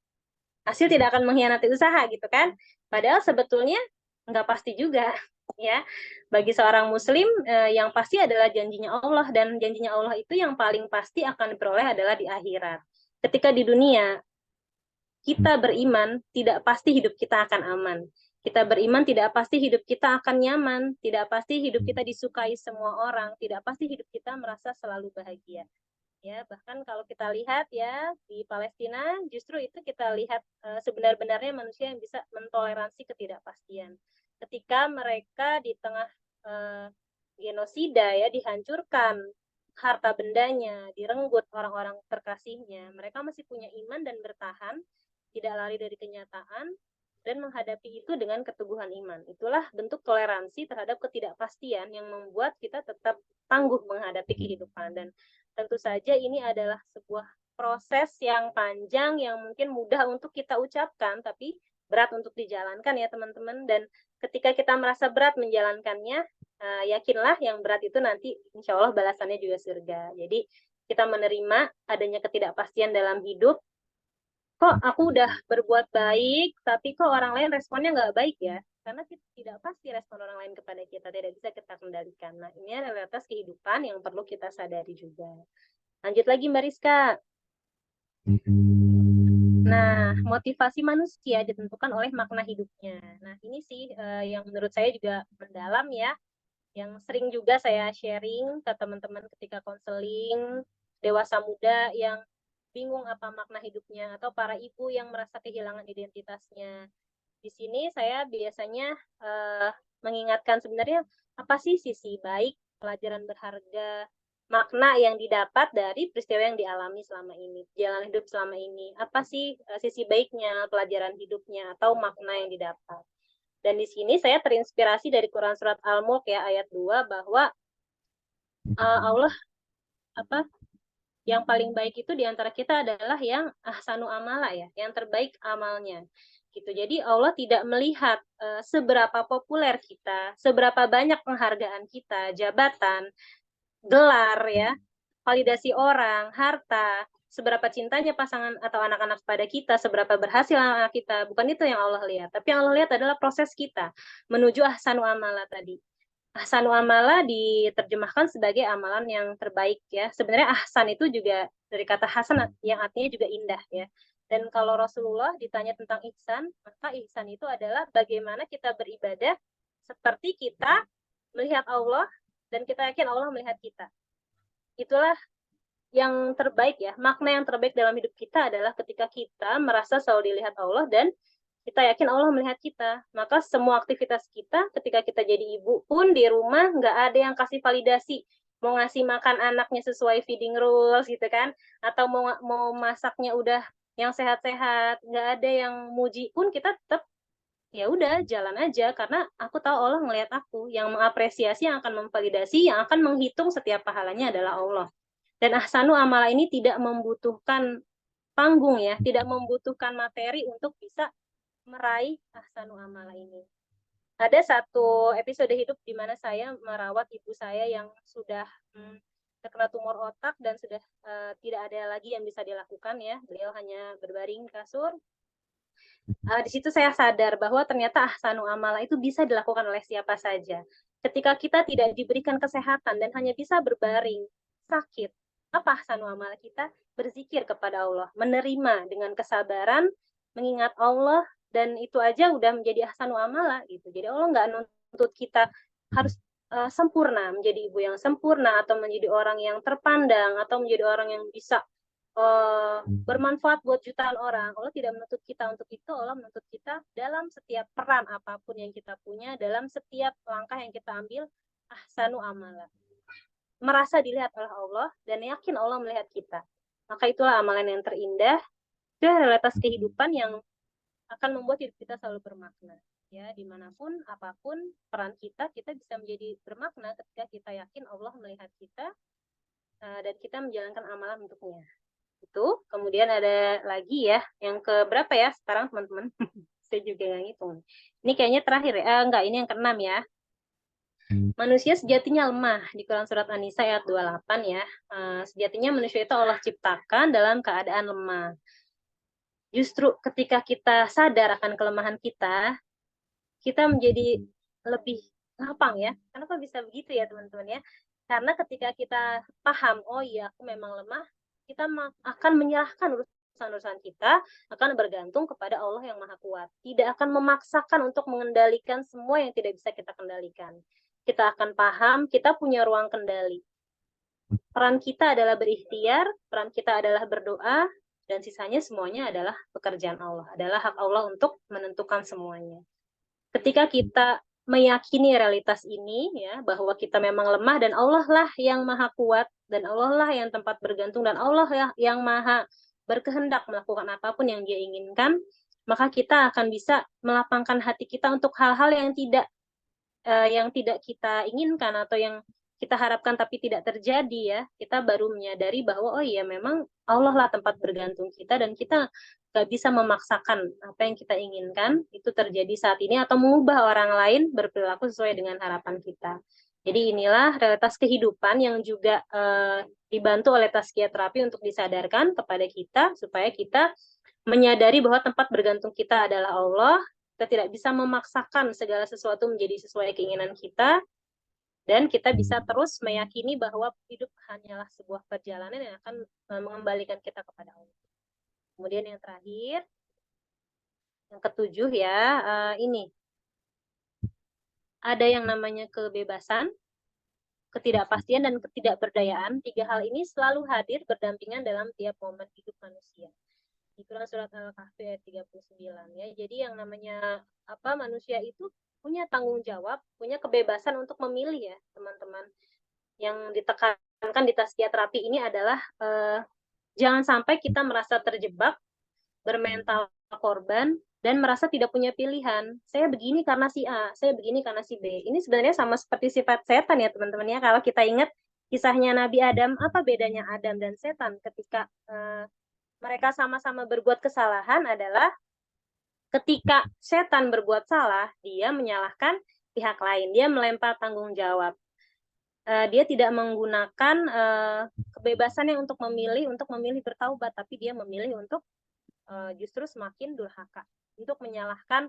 Speaker 4: Hasil tidak akan mengkhianati usaha gitu kan. Padahal sebetulnya nggak pasti juga ya. Bagi seorang muslim yang pasti adalah janjinya Allah, dan janjinya Allah itu yang paling pasti akan diperoleh adalah di akhirat. Ketika di dunia kita beriman, tidak pasti hidup kita akan aman. Kita beriman tidak pasti hidup kita akan nyaman, tidak pasti hidup kita disukai semua orang, tidak pasti hidup kita merasa selalu bahagia. Ya, bahkan kalau kita lihat ya di Palestina justru itu kita lihat sebenar-benarnya manusia yang bisa mentoleransi ketidakpastian. Ketika mereka di tengah genosida ya, dihancurkan harta bendanya, direnggut orang-orang terkasihnya, mereka masih punya iman dan bertahan, tidak lari dari kenyataan dan menghadapi itu dengan keteguhan iman. Itulah bentuk toleransi terhadap ketidakpastian yang membuat kita tetap tangguh menghadapi kehidupan. Dan tentu saja ini adalah sebuah proses yang panjang yang mungkin mudah untuk kita ucapkan, tapi berat untuk dijalankan ya teman-teman. Dan ketika kita merasa berat menjalankannya, yakinlah yang berat itu nanti insya Allah balasannya juga surga. Jadi kita menerima adanya ketidakpastian dalam hidup. Kok aku udah berbuat baik, tapi kok orang lain responnya nggak baik ya? Karena kita tidak pasti respon orang lain kepada kita, tidak bisa kita kendalikan. Nah, ini adalah realitas kehidupan yang perlu kita sadari juga. Lanjut lagi Mbak Rizka. Nah, motivasi manusia ditentukan oleh makna hidupnya. Nah, ini sih yang menurut saya juga mendalam ya, yang sering juga saya sharing ke teman-teman ketika konseling dewasa muda yang bingung apa makna hidupnya, atau para ibu yang merasa kehilangan identitasnya. Di sini saya biasanya mengingatkan sebenarnya apa sih sisi baik, pelajaran berharga, makna yang didapat dari peristiwa yang dialami selama ini, jalan hidup selama ini. Apa sih sisi baiknya, pelajaran hidupnya, atau makna yang didapat. Dan di sini saya terinspirasi dari Quran surat Al-Mulk ya ayat 2 bahwa Allah yang paling baik itu diantara kita adalah yang ahsanu amala ya, yang terbaik amalnya. Gitu. Jadi Allah tidak melihat seberapa populer kita, seberapa banyak penghargaan kita, jabatan, gelar ya, validasi orang, harta, seberapa cintanya pasangan atau anak-anak pada kita, seberapa berhasil anak kita. Bukan itu yang Allah lihat, tapi yang Allah lihat adalah proses kita menuju ahsanu amala tadi. Ahsanu amala diterjemahkan sebagai amalan yang terbaik ya. Sebenarnya ahsan itu juga dari kata hasan yang artinya juga indah ya. Dan kalau Rasulullah ditanya tentang ihsan, maka ihsan itu adalah bagaimana kita beribadah seperti kita melihat Allah dan kita yakin Allah melihat kita. Itulah yang terbaik ya. Makna yang terbaik dalam hidup kita adalah ketika kita merasa selalu dilihat Allah dan kita yakin Allah melihat kita. Maka semua aktivitas kita ketika kita jadi ibu pun di rumah nggak ada yang kasih validasi. Mau ngasih makan anaknya sesuai feeding rules gitu kan. Atau mau masaknya udah yang sehat-sehat. Nggak ada yang muji pun kita tetap ya udah jalan aja. Karena aku tahu Allah ngelihat aku. Yang mengapresiasi, yang akan memvalidasi, yang akan menghitung setiap pahalanya adalah Allah. Dan ahsanu amala ini tidak membutuhkan panggung ya. Tidak membutuhkan materi untuk bisa meraih ahsanu amala ini. Ada satu episode hidup di mana saya merawat ibu saya yang sudah terkena tumor otak dan sudah tidak ada lagi yang bisa dilakukan ya. Beliau hanya berbaring di kasur. Di situ saya sadar bahwa ternyata ahsanu amala itu bisa dilakukan oleh siapa saja. Ketika kita tidak diberikan kesehatan dan hanya bisa berbaring, sakit, Apa ahsanu amal kita? Berzikir kepada Allah, menerima dengan kesabaran, mengingat Allah, dan itu aja udah menjadi ahsanu amala gitu. Jadi Allah nggak nuntut kita harus sempurna, menjadi ibu yang sempurna, atau menjadi orang yang terpandang, atau menjadi orang yang bisa bermanfaat buat jutaan orang. Allah tidak menuntut kita untuk itu. Allah menuntut kita dalam setiap peran apapun yang kita punya, dalam setiap langkah yang kita ambil, ahsanu amala, merasa dilihat oleh Allah dan yakin Allah melihat kita. Maka itulah amalan yang terindah, itu realitas kehidupan yang akan membuat hidup kita selalu bermakna. Ya, dimanapun, apapun peran kita, kita bisa menjadi bermakna ketika kita yakin Allah melihat kita dan kita menjalankan amalan untuknya. Itu. Kemudian ada lagi ya, yang ke berapa ya sekarang teman-teman? Saya juga nggak ngitung. Ini kayaknya terakhir ya, enggak, ini yang keenam ya. Manusia sejatinya lemah, di Quran Surat An-Nisa ayat 28 ya. Sejatinya manusia itu Allah ciptakan dalam keadaan lemah. Justru ketika kita sadar akan kelemahan kita menjadi lebih lapang ya. Kenapa bisa begitu ya teman-teman ya? Karena ketika kita paham, oh iya aku memang lemah, kita akan menyerahkan urusan-urusan kita, akan bergantung kepada Allah yang Maha Kuat. Tidak akan memaksakan untuk mengendalikan semua yang tidak bisa kita kendalikan. Kita akan paham, kita punya ruang kendali. Peran kita adalah berikhtiar, peran kita adalah berdoa, dan sisanya semuanya adalah pekerjaan Allah, adalah hak Allah untuk menentukan semuanya. Ketika kita meyakini realitas ini, ya, bahwa kita memang lemah dan Allah lah yang Maha Kuat, dan Allah lah yang tempat bergantung, dan Allah yang Maha berkehendak melakukan apapun yang Dia inginkan, maka kita akan bisa melapangkan hati kita untuk hal-hal yang tidak kita inginkan atau yang kita harapkan tapi tidak terjadi ya. Kita baru menyadari bahwa oh iya memang Allah lah tempat bergantung kita dan kita gak bisa memaksakan apa yang kita inginkan itu terjadi saat ini atau mengubah orang lain berperilaku sesuai dengan harapan kita. Jadi inilah realitas kehidupan yang juga dibantu oleh Tazkiyah Terapi untuk disadarkan kepada kita supaya kita menyadari bahwa tempat bergantung kita adalah Allah. Kita tidak bisa memaksakan segala sesuatu menjadi sesuai keinginan kita, dan kita bisa terus meyakini bahwa hidup hanyalah sebuah perjalanan yang akan mengembalikan kita kepada Allah. Kemudian yang terakhir, yang ketujuh ya, ini. Ada yang namanya kebebasan, ketidakpastian, dan ketidakberdayaan. Tiga hal ini selalu hadir berdampingan dalam tiap momen hidup manusia. Di Quran Surat Al-Kahfi ayat 39 ya. Jadi yang namanya manusia itu punya tanggung jawab, punya kebebasan untuk memilih ya, teman-teman. Yang ditekankan di Tazkiyah Terapi ini adalah jangan sampai kita merasa terjebak, bermental korban, dan merasa tidak punya pilihan. Saya begini karena si A, saya begini karena si B. Ini sebenarnya sama seperti sifat setan ya teman-teman ya. Kalau kita ingat kisahnya Nabi Adam, apa bedanya Adam dan setan ketika mereka sama-sama berbuat kesalahan adalah ketika setan berbuat salah, dia menyalahkan pihak lain, dia melempar tanggung jawab. Dia tidak menggunakan kebebasannya untuk memilih bertaubat, tapi dia memilih untuk justru semakin durhaka, untuk menyalahkan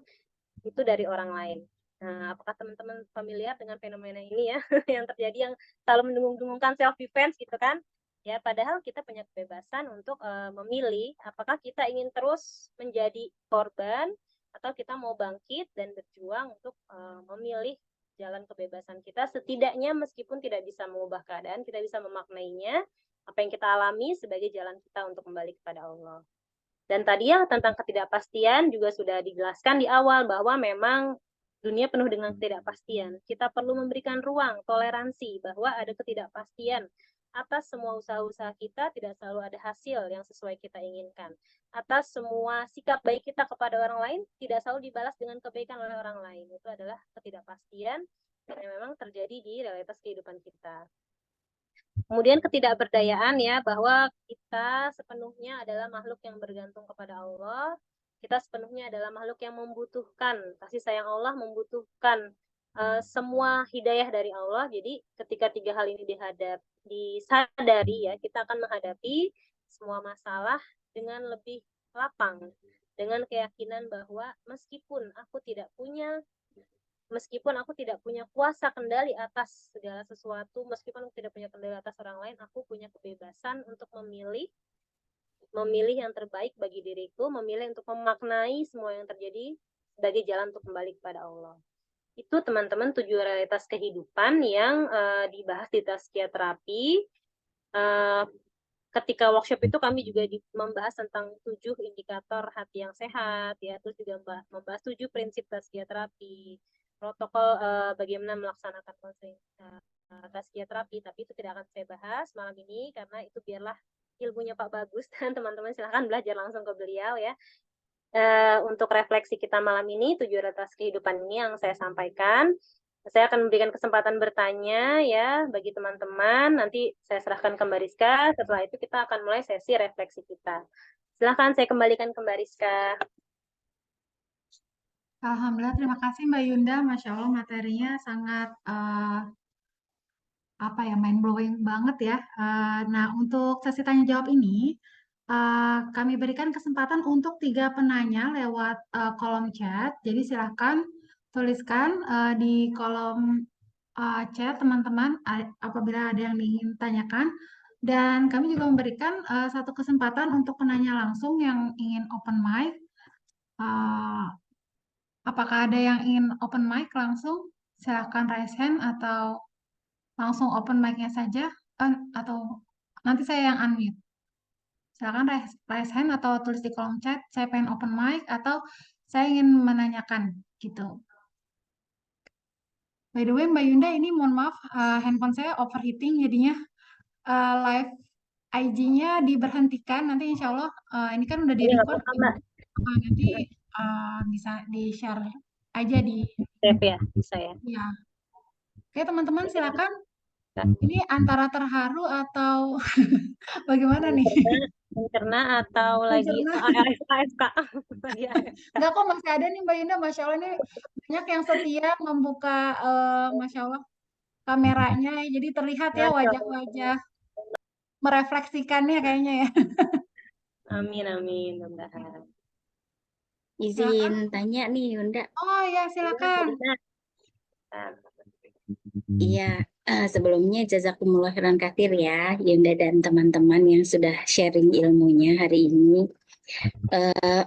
Speaker 4: itu dari orang lain. Nah, apakah teman-teman familiar dengan fenomena ini ya, yang terjadi yang selalu mendengung-dengungkan self-defense gitu kan? Ya, padahal kita punya kebebasan untuk memilih apakah kita ingin terus menjadi korban atau kita mau bangkit dan berjuang untuk memilih jalan kebebasan kita. Setidaknya meskipun tidak bisa mengubah keadaan, kita bisa memaknainya apa yang kita alami sebagai jalan kita untuk kembali kepada Allah. Dan tadi ya tentang ketidakpastian juga sudah dijelaskan di awal bahwa memang dunia penuh dengan ketidakpastian. Kita perlu memberikan ruang, toleransi bahwa ada ketidakpastian. Atas semua usaha-usaha kita tidak selalu ada hasil yang sesuai kita inginkan. Atas semua sikap baik kita kepada orang lain tidak selalu dibalas dengan kebaikan oleh orang lain. Itu adalah ketidakpastian yang memang terjadi di realitas kehidupan kita. Kemudian ketidakberdayaan ya, bahwa kita sepenuhnya adalah makhluk yang bergantung kepada Allah. Kita sepenuhnya adalah makhluk yang membutuhkan kasih sayang Allah, membutuhkan semua hidayah dari Allah. Jadi ketika tiga hal ini disadari ya, kita akan menghadapi semua masalah dengan lebih lapang, dengan keyakinan bahwa meskipun aku tidak punya meskipun aku tidak punya kuasa kendali atas segala sesuatu, meskipun aku tidak punya kendali atas orang lain, aku punya kebebasan untuk memilih yang terbaik bagi diriku, memilih untuk memaknai semua yang terjadi sebagai jalan untuk kembali kepada Allah. Itu teman-teman 7 realitas kehidupan yang dibahas di Tazkiyah Terapi. Ketika workshop itu kami juga membahas tentang 7 indikator hati yang sehat, ya, terus juga membahas 7 prinsip Tazkiyah Terapi, protokol bagaimana melaksanakan konseling Tazkiyah Terapi, tapi itu tidak akan saya bahas malam ini karena itu biarlah ilmunya Pak Bagus dan teman-teman silahkan belajar langsung ke beliau ya. Untuk refleksi kita malam ini 7 realitas kehidupan ini yang saya sampaikan. Saya akan memberikan kesempatan bertanya ya bagi teman-teman. Nanti saya serahkan ke Mbak Rizka. Setelah itu kita akan mulai sesi refleksi kita. Silahkan saya kembalikan ke Mbak Rizka.
Speaker 1: Alhamdulillah, terima kasih Mbak Yunda. Masya Allah materinya sangat mind blowing banget ya. Nah, untuk sesi tanya jawab ini, kami berikan kesempatan untuk 3 penanya lewat kolom chat. Jadi silahkan tuliskan di kolom chat teman-teman apabila ada yang ingin tanyakan. Dan kami juga memberikan satu kesempatan untuk penanya langsung yang ingin open mic. Apakah ada yang ingin open mic langsung? Silahkan raise hand atau langsung open mic-nya saja, atau nanti saya yang unmute. Silakan raise hand atau tulis di kolom chat, saya pengen open mic, atau saya ingin menanyakan, gitu. By the way, Mbak Yunda, ini mohon maaf, handphone saya overheating, jadinya live IG-nya diberhentikan, nanti insya Allah, ini kan udah
Speaker 4: Ini nggak
Speaker 1: di-record,
Speaker 4: apa-apa, Mbak.
Speaker 1: nanti bisa di-share aja di,
Speaker 4: Save ya, bisa ya.
Speaker 1: ya. Oke, teman-teman, silakan. Ini antara terharu atau bagaimana nih?
Speaker 4: Mencerna atau lagi
Speaker 1: Mencerna.
Speaker 4: AFK? Lagi AFK.
Speaker 1: Enggak kok, masih ada nih Mbak Yunda. Masya Allah ini banyak yang setia membuka, Masya Allah, kameranya. Jadi terlihat ya
Speaker 4: Masya Allah.
Speaker 1: wajah-wajah merefleksikannya kayaknya ya.
Speaker 4: Amin, amin. Mudah-mudahan.
Speaker 5: Izin
Speaker 1: Silakan.
Speaker 5: tanya nih Yunda.
Speaker 1: Oh ya, silakan.
Speaker 5: Iya, sebelumnya jazakumullah khairan katsir ya Yunda dan teman-teman yang sudah sharing ilmunya hari ini. Eh,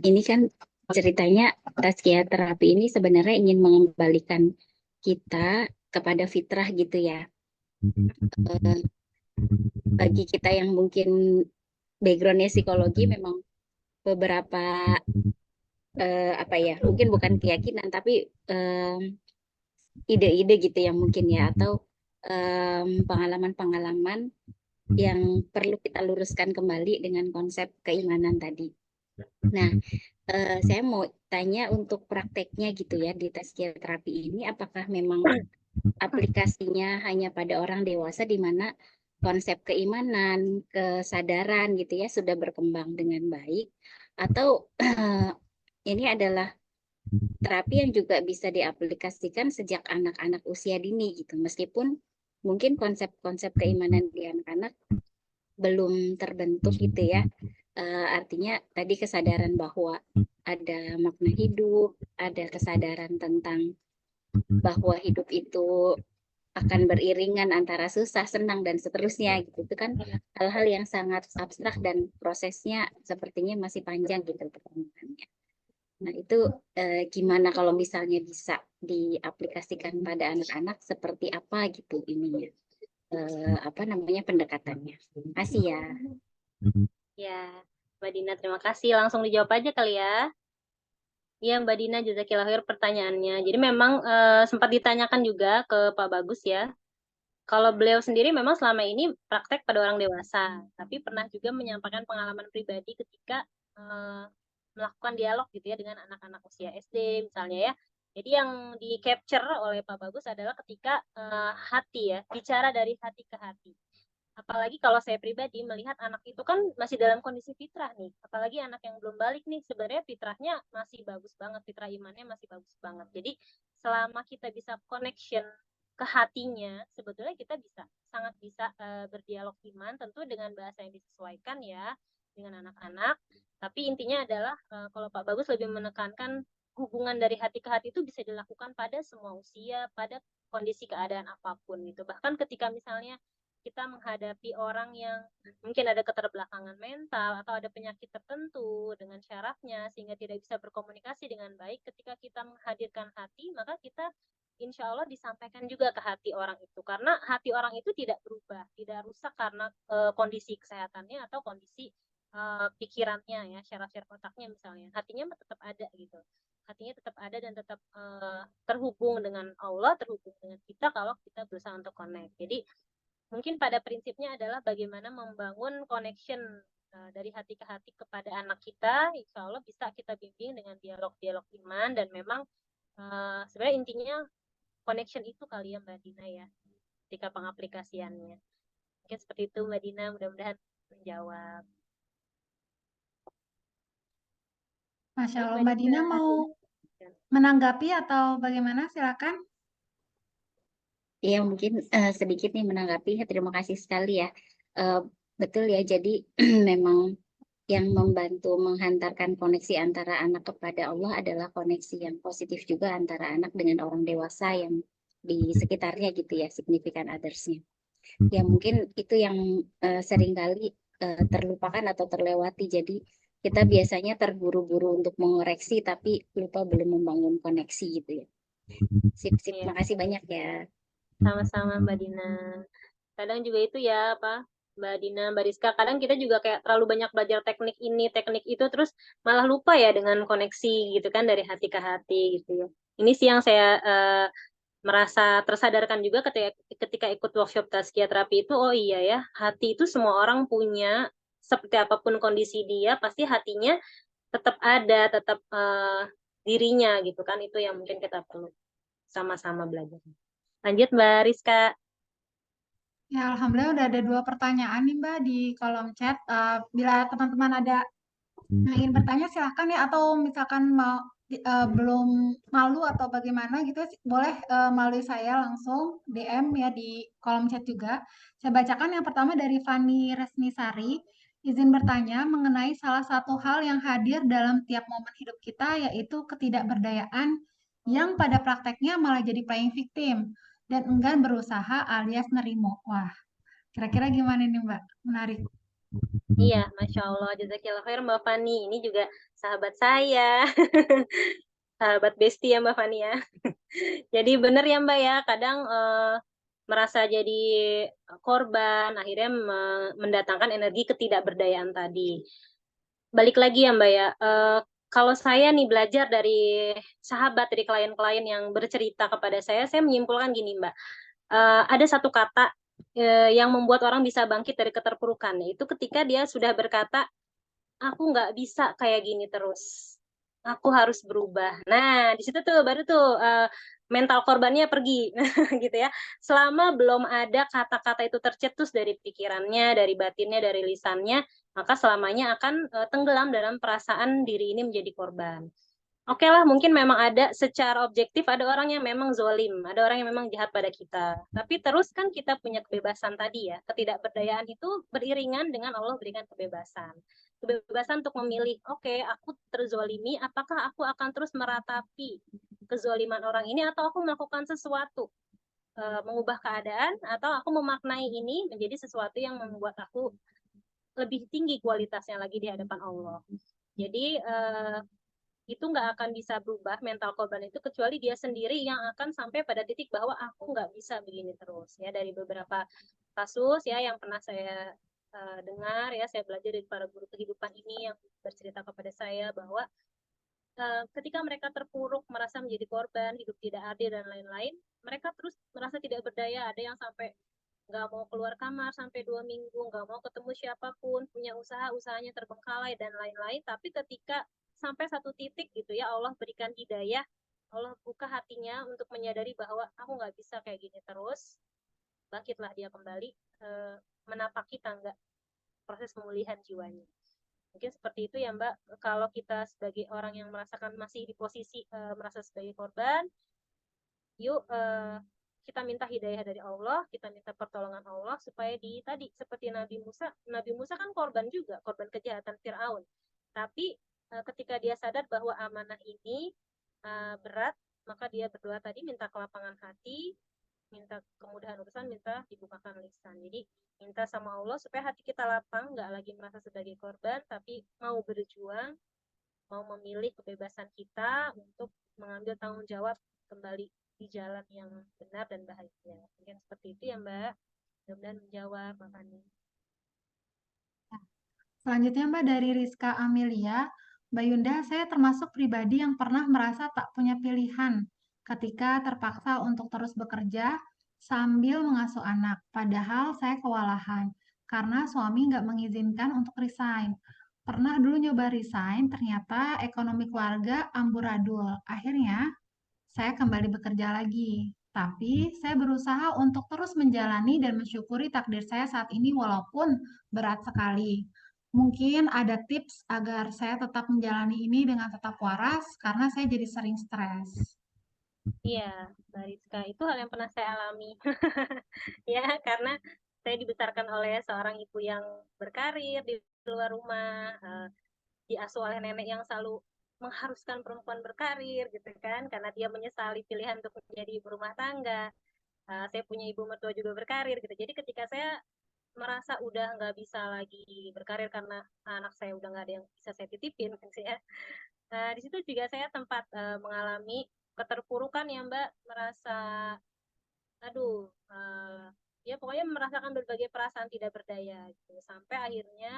Speaker 5: ini kan ceritanya Tazkiyah Terapi ini sebenarnya ingin mengembalikan kita kepada fitrah gitu ya. Bagi kita yang mungkin backgroundnya psikologi memang beberapa mungkin bukan keyakinan tapi ide-ide gitu ya mungkin ya, atau pengalaman-pengalaman yang perlu kita luruskan kembali dengan konsep keimanan tadi. Nah, saya mau tanya untuk prakteknya gitu ya di Tazkiyah Terapi ini, apakah memang aplikasinya hanya pada orang dewasa di mana konsep keimanan, kesadaran gitu ya sudah berkembang dengan baik, atau ini adalah terapi yang juga bisa diaplikasikan sejak anak-anak usia dini gitu, meskipun mungkin konsep-konsep keimanan di anak-anak belum terbentuk gitu ya. Artinya tadi kesadaran bahwa ada makna hidup, ada kesadaran tentang bahwa hidup itu akan beriringan antara susah, senang, dan seterusnya gitu. Itu kan hal-hal yang sangat abstrak dan prosesnya sepertinya masih panjang gitu perkembangannya. Nah, itu gimana kalau misalnya bisa diaplikasikan pada anak-anak, seperti apa gitu ininya, pendekatannya. Terima kasih ya.
Speaker 4: Ya, Mbak Dina, terima kasih. Langsung dijawab aja kali ya. Iya, Mbak Dina, jazakillah khair pertanyaannya. Jadi memang sempat ditanyakan juga ke Pak Bagus ya. Kalau beliau sendiri memang selama ini praktek pada orang dewasa, tapi pernah juga menyampaikan pengalaman pribadi ketika melakukan dialog gitu ya dengan anak-anak usia SD misalnya ya. Jadi yang di capture oleh Pak Bagus adalah ketika hati ya, bicara dari hati ke hati. Apalagi kalau saya pribadi melihat anak itu kan masih dalam kondisi fitrah nih. Apalagi anak yang belum balik nih, sebenarnya fitrahnya masih bagus banget, fitrah imannya masih bagus banget. Jadi selama kita bisa connection ke hatinya, sebetulnya kita sangat bisa berdialog iman, tentu dengan bahasa yang disesuaikan ya dengan anak-anak. Tapi intinya adalah kalau Pak Bagus lebih menekankan hubungan dari hati ke hati itu bisa dilakukan pada semua usia, pada kondisi keadaan apapun gitu. Bahkan ketika misalnya kita menghadapi orang yang mungkin ada keterbelakangan mental atau ada penyakit tertentu dengan syarafnya sehingga tidak bisa berkomunikasi dengan baik, ketika kita menghadirkan hati, maka kita insya Allah disampaikan juga ke hati orang itu. Karena hati orang itu tidak berubah, tidak rusak karena kondisi kesehatannya atau kondisi pikirannya ya, syaraf-syaraf otaknya misalnya. Hatinya tetap ada gitu. Hatinya tetap ada dan tetap terhubung dengan Allah, terhubung dengan kita kalau kita berusaha untuk connect. Jadi mungkin pada prinsipnya adalah bagaimana membangun connection dari hati ke hati kepada anak kita. Insya Allah bisa kita bimbing dengan dialog-dialog iman, dan memang sebenarnya intinya connection itu kali ya Mbak Dina ya, ketika pengaplikasiannya. Mungkin seperti itu Mbak Dina, mudah-mudahan menjawab.
Speaker 1: Masya
Speaker 4: Baik
Speaker 1: Allah,
Speaker 4: Mbak
Speaker 1: Mbak Dina
Speaker 4: Dina.
Speaker 1: mau menanggapi atau bagaimana? Silakan.
Speaker 5: Ya, mungkin sedikit nih menanggapi. Terima kasih sekali ya. Eh, betul ya, jadi memang yang membantu menghantarkan koneksi antara anak kepada Allah adalah koneksi yang positif juga antara anak dengan orang dewasa yang di sekitarnya gitu ya, significant others-nya. Ya mungkin itu yang seringkali terlupakan atau terlewati. Jadi kita biasanya terburu-buru untuk mengoreksi tapi lupa belum membangun koneksi gitu ya. Sip,
Speaker 4: Iya,
Speaker 5: makasih banyak ya.
Speaker 4: sama-sama Mbak Dina. Kadang juga itu ya apa, Mbak Dina, Mbak Rizka, kadang kita juga kayak terlalu banyak belajar teknik ini, teknik itu, terus malah lupa ya dengan koneksi gitu kan dari hati ke hati gitu ya. Ini sih yang saya merasa tersadarkan juga ketika ikut workshop Tazkiyah Terapi itu, oh iya ya, hati itu semua orang punya, seperti apapun kondisi dia, pasti hatinya tetap ada, tetap dirinya gitu kan, itu yang mungkin kita perlu sama-sama belajar. Lanjut Mbak Rizka.
Speaker 1: Ya, Alhamdulillah udah ada 2 pertanyaan nih Mbak di kolom chat. Bila teman-teman ada yang ingin bertanya silahkan ya, atau misalkan mau belum malu atau bagaimana gitu, boleh melalui saya langsung DM ya di kolom chat juga. Saya bacakan yang pertama dari Fani Resmisari. Izin bertanya mengenai salah satu hal yang hadir dalam tiap momen hidup kita, yaitu ketidakberdayaan yang pada prakteknya malah jadi playing victim dan enggan berusaha alias nerimo. Wah, kira-kira gimana nih Mbak? Menarik.
Speaker 4: Iya, Masya Allah, jazakillah khair Mbak Fani. Ini juga sahabat saya. Sahabat bestie ya Mbak Fani ya. Jadi benar ya Mbak ya, kadang merasa jadi korban, akhirnya mendatangkan energi ketidakberdayaan tadi. Balik lagi ya Mbak ya, kalau saya nih belajar dari sahabat, dari klien-klien yang bercerita kepada saya menyimpulkan gini Mbak, ada satu kata yang membuat orang bisa bangkit dari keterpurukan, yaitu ketika dia sudah berkata, aku nggak bisa kayak gini terus. Aku harus berubah. Nah, di situ tuh baru tuh mental korbannya pergi, gitu ya. Selama belum ada kata-kata itu tercetus dari pikirannya, dari batinnya, dari lisannya, maka selamanya akan tenggelam dalam perasaan diri ini menjadi korban. Oke lah, mungkin memang ada secara objektif, ada orang yang memang zolim, ada orang yang memang jahat pada kita. Tapi terus kan kita punya kebebasan tadi ya, ketidakberdayaan itu beriringan dengan Allah berikan kebebasan. Kebebasan untuk memilih, oke, aku terzolimi, apakah aku akan terus meratapi kezoliman orang ini, atau aku melakukan sesuatu, mengubah keadaan, atau aku memaknai ini menjadi sesuatu yang membuat aku lebih tinggi kualitasnya lagi di hadapan Allah. Jadi, itu nggak akan bisa berubah mental korban itu kecuali dia sendiri yang akan sampai pada titik bahwa aku nggak bisa begini terus ya. Dari beberapa kasus ya yang pernah saya dengar ya, saya belajar dari para guru kehidupan ini yang bercerita kepada saya bahwa ketika mereka terpuruk, merasa menjadi korban, hidup tidak adil dan lain-lain, mereka terus merasa tidak berdaya. Ada yang sampai nggak mau keluar kamar sampai 2 minggu, nggak mau ketemu siapapun, punya usaha, usahanya terbengkalai dan lain-lain. Tapi ketika sampai satu titik gitu ya, Allah berikan hidayah, Allah buka hatinya untuk menyadari bahwa aku nggak bisa kayak gini terus, bangkitlah dia kembali, menapaki tangga proses pemulihan jiwanya. Mungkin seperti itu ya Mbak, kalau kita sebagai orang yang merasakan masih di posisi merasa sebagai korban, yuk kita minta hidayah dari Allah, kita minta pertolongan Allah supaya tadi seperti Nabi Musa kan korban juga, korban kejahatan Firaun. Tapi ketika dia sadar bahwa amanah ini berat, maka dia berdoa tadi minta kelapangan hati, minta kemudahan urusan, minta dibukakan lisan. Jadi minta sama Allah supaya hati kita lapang, nggak lagi merasa sebagai korban, tapi mau berjuang, mau memilih kebebasan kita untuk mengambil tanggung jawab kembali di jalan yang benar dan bahagia. Mungkin seperti itu ya Mbak. Mudah-mudahan menjawab Mbak Fani.
Speaker 1: Selanjutnya Mbak dari Rizka Amelia, Mbak Yunda, saya termasuk pribadi yang pernah merasa tak punya pilihan ketika terpaksa untuk terus bekerja sambil mengasuh anak. Padahal saya kewalahan karena suami nggak mengizinkan untuk resign. Pernah dulu nyoba resign, ternyata ekonomi keluarga amburadul. Akhirnya saya kembali bekerja lagi. Tapi saya berusaha untuk terus menjalani dan mensyukuri takdir saya saat ini walaupun berat sekali. Mungkin ada tips agar saya tetap menjalani ini dengan tetap waras karena saya jadi sering stres.
Speaker 4: Iya, Mbak Rizka, itu hal yang pernah saya alami. Ya, karena saya dibesarkan oleh seorang ibu yang berkarir di luar rumah, diasuh oleh nenek yang selalu mengharuskan perempuan berkarir gitu kan, karena dia menyesali pilihan untuk menjadi ibu rumah tangga. Saya punya ibu mertua juga berkarir gitu. Jadi ketika saya merasa udah nggak bisa lagi berkarir karena anak saya udah nggak ada yang bisa saya titipin gitu ya. Di situ juga saya sempat mengalami keterpurukan ya Mbak, merasa aduh, ya pokoknya merasakan berbagai perasaan tidak berdaya gitu. Sampai akhirnya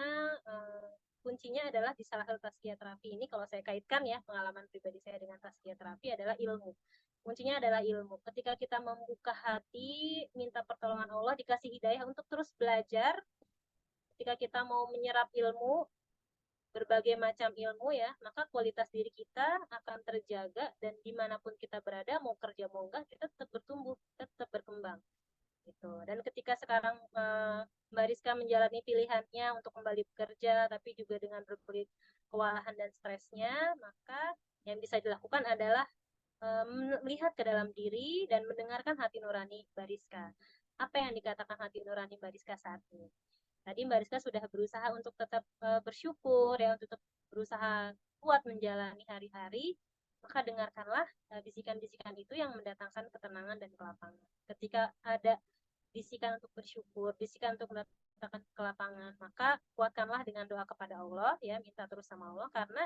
Speaker 4: kuncinya adalah di salah satu tazkiyah terapi ini, kalau saya kaitkan ya pengalaman pribadi saya dengan tazkiyah terapi adalah ilmu. Kuncinya adalah ilmu. Ketika kita membuka hati, minta pertolongan Allah, dikasih hidayah untuk terus belajar, ketika kita mau menyerap ilmu, berbagai macam ilmu ya, maka kualitas diri kita akan terjaga dan dimanapun kita berada, mau kerja mau enggak, kita tetap bertumbuh, kita tetap berkembang gitu. Dan ketika sekarang Mbak Rizka menjalani pilihannya untuk kembali bekerja, tapi juga dengan berbagai kewalahan dan stresnya, maka yang bisa dilakukan adalah melihat ke dalam diri dan mendengarkan hati nurani Mbak Rizka. Apa yang dikatakan hati nurani Mbak Rizka saat ini? Tadi Mbak Rizka sudah berusaha untuk tetap bersyukur ya, untuk tetap berusaha kuat menjalani hari-hari, maka dengarkanlah bisikan-bisikan itu yang mendatangkan ketenangan dan kelapangan. Ketika ada bisikan untuk bersyukur, bisikan untuk mendatangkan kelapangan, maka kuatkanlah dengan doa kepada Allah ya, minta terus sama Allah, karena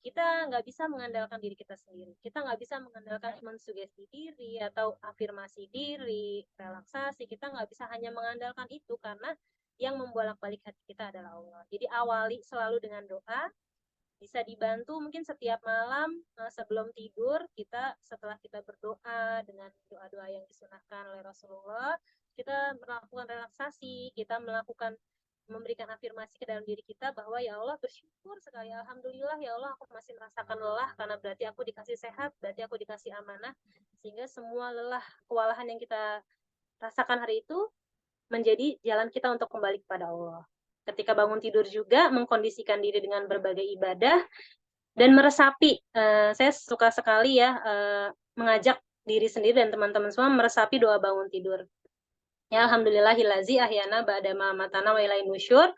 Speaker 4: kita nggak bisa mengandalkan diri kita sendiri. Kita nggak bisa mengandalkan mensugesti diri atau afirmasi diri, relaksasi. Kita nggak bisa hanya mengandalkan itu karena yang membolak-balik hati kita adalah Allah. Jadi awali selalu dengan doa, bisa dibantu mungkin setiap malam sebelum tidur, kita setelah kita berdoa dengan doa-doa yang disunahkan oleh Rasulullah, kita melakukan relaksasi, kita memberikan afirmasi ke dalam diri kita bahwa ya Allah, bersyukur sekali, alhamdulillah ya Allah, aku masih merasakan lelah karena berarti aku dikasih sehat, berarti aku dikasih amanah, sehingga semua lelah kewalahan yang kita rasakan hari itu menjadi jalan kita untuk kembali kepada Allah. Ketika bangun tidur juga mengkondisikan diri dengan berbagai ibadah dan meresapi. Saya suka sekali ya mengajak diri sendiri dan teman-teman semua meresapi doa bangun tidur. Ya alhamdulillahillazi ahyana ba'da ma amatana wa ilaihin nusyur.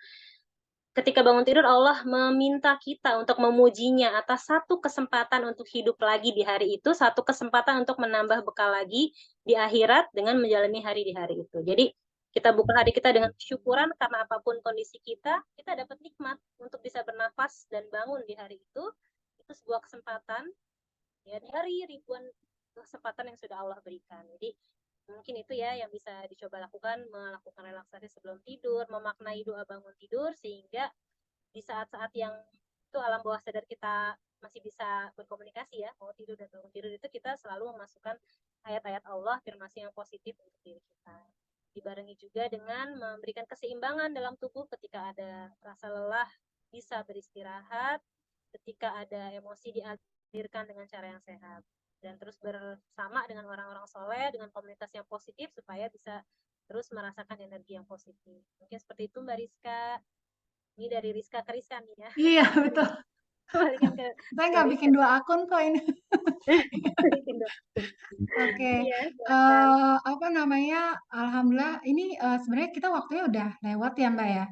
Speaker 4: Ketika bangun tidur Allah meminta kita untuk memujinya atas satu kesempatan untuk hidup lagi di hari itu, satu kesempatan untuk menambah bekal lagi di akhirat dengan menjalani hari di hari itu. Jadi kita buka hari kita dengan syukuran karena apapun kondisi kita dapat nikmat untuk bisa bernafas dan bangun di hari itu. Itu sebuah kesempatan ya dari ribuan kesempatan yang sudah Allah berikan. Jadi mungkin itu ya yang bisa dicoba lakukan, melakukan relaksasi sebelum tidur, memaknai doa bangun tidur, sehingga di saat-saat yang itu alam bawah sadar kita masih bisa berkomunikasi ya, mau tidur dan bangun tidur, itu kita selalu memasukkan ayat-ayat Allah, afirmasi yang positif untuk diri kita. Dibarengi juga dengan memberikan keseimbangan dalam tubuh ketika ada rasa lelah, bisa beristirahat, ketika ada emosi dialirkan dengan cara yang sehat. Dan terus bersama dengan orang-orang soleh, dengan komunitas yang positif, supaya bisa terus merasakan energi yang positif. Mungkin seperti itu Mbak Rizka. Ini dari Rizka ke Rizka nih ya.
Speaker 1: Iya, betul.
Speaker 4: Kembalikan ke
Speaker 1: Saya nggak
Speaker 4: Mbak
Speaker 1: bikin
Speaker 4: Rizka.
Speaker 1: 2 akun kok ini.
Speaker 4: Bikin dong.
Speaker 1: Oke,
Speaker 4: Iya, silakan.
Speaker 1: apa namanya, alhamdulillah ini sebenarnya kita waktunya udah lewat ya Mbak ya.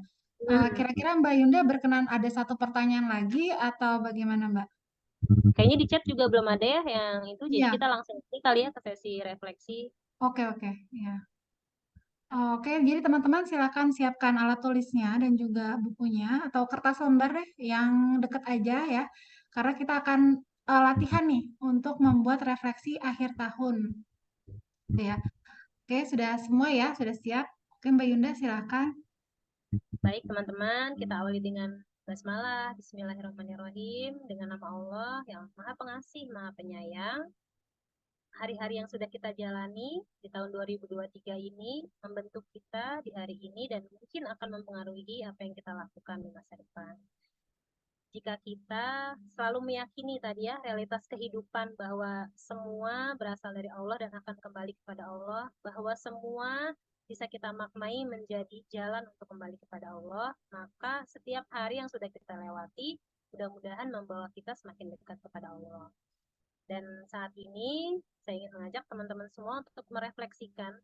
Speaker 4: Hmm.
Speaker 1: Kira-kira Mbak Yunda berkenan ada satu pertanyaan lagi atau bagaimana Mbak?
Speaker 4: Kayaknya di chat juga belum ada ya yang itu, jadi
Speaker 1: Iya,
Speaker 4: kita langsung ini kali ya ke sesi refleksi.
Speaker 1: oke oke, ya. Oke, jadi teman-teman silakan siapkan alat tulisnya dan juga bukunya atau kertas lembar deh yang deket aja ya. Karena kita akan latihan nih untuk membuat refleksi akhir tahun. Gitu ya. Oke, sudah semua ya, sudah siap. Oke, Mbak Yunda silakan.
Speaker 4: Baik teman-teman, kita awali dengan basmalah, Bismillahirrahmanirrahim, dengan nama Allah yang Maha Pengasih, Maha Penyayang. Hari-hari yang sudah kita jalani di tahun 2023 ini membentuk kita di hari ini dan mungkin akan mempengaruhi apa yang kita lakukan di masa depan. Jika kita selalu meyakini tadi ya realitas kehidupan bahwa semua berasal dari Allah dan akan kembali kepada Allah, bahwa semua bisa kita maknai menjadi jalan untuk kembali kepada Allah, maka setiap hari yang sudah kita lewati mudah-mudahan membawa kita semakin dekat kepada Allah. Dan saat ini saya ingin mengajak teman-teman semua untuk merefleksikan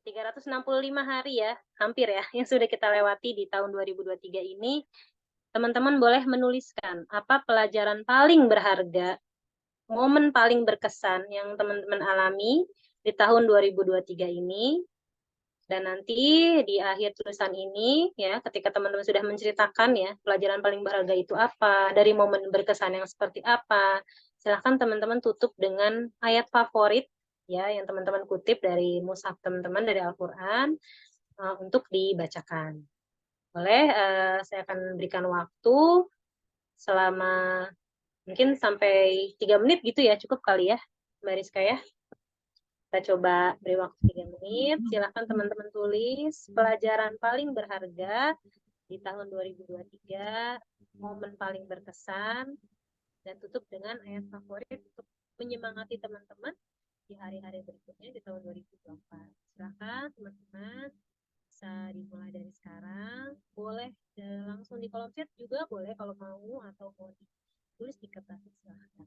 Speaker 4: 365 hari ya, hampir ya, yang sudah kita lewati di tahun 2023 ini. Teman-teman boleh menuliskan apa pelajaran paling berharga, momen paling berkesan yang teman-teman alami di tahun 2023 ini. Dan nanti di akhir tulisan ini, ya, ketika teman-teman sudah menceritakan ya, pelajaran paling berharga itu apa, dari momen berkesan yang seperti apa, silahkan teman-teman tutup dengan ayat favorit, ya, yang teman-teman kutip dari mushaf teman-teman, dari Al-Quran, untuk dibacakan. Boleh, saya akan berikan waktu selama mungkin sampai 3 menit gitu ya, cukup kali ya, Mbak Rizka ya. Kita coba beri waktu 3 menit. Silahkan teman-teman tulis pelajaran paling berharga di tahun 2023, momen paling berkesan, dan tutup dengan ayat favorit untuk menyemangati teman-teman di hari-hari berikutnya di tahun 2024. Silahkan teman-teman, bisa dimulai dari sekarang. Boleh langsung di kolom chat juga boleh kalau mau, atau mau ditulis di kertas, silahkan.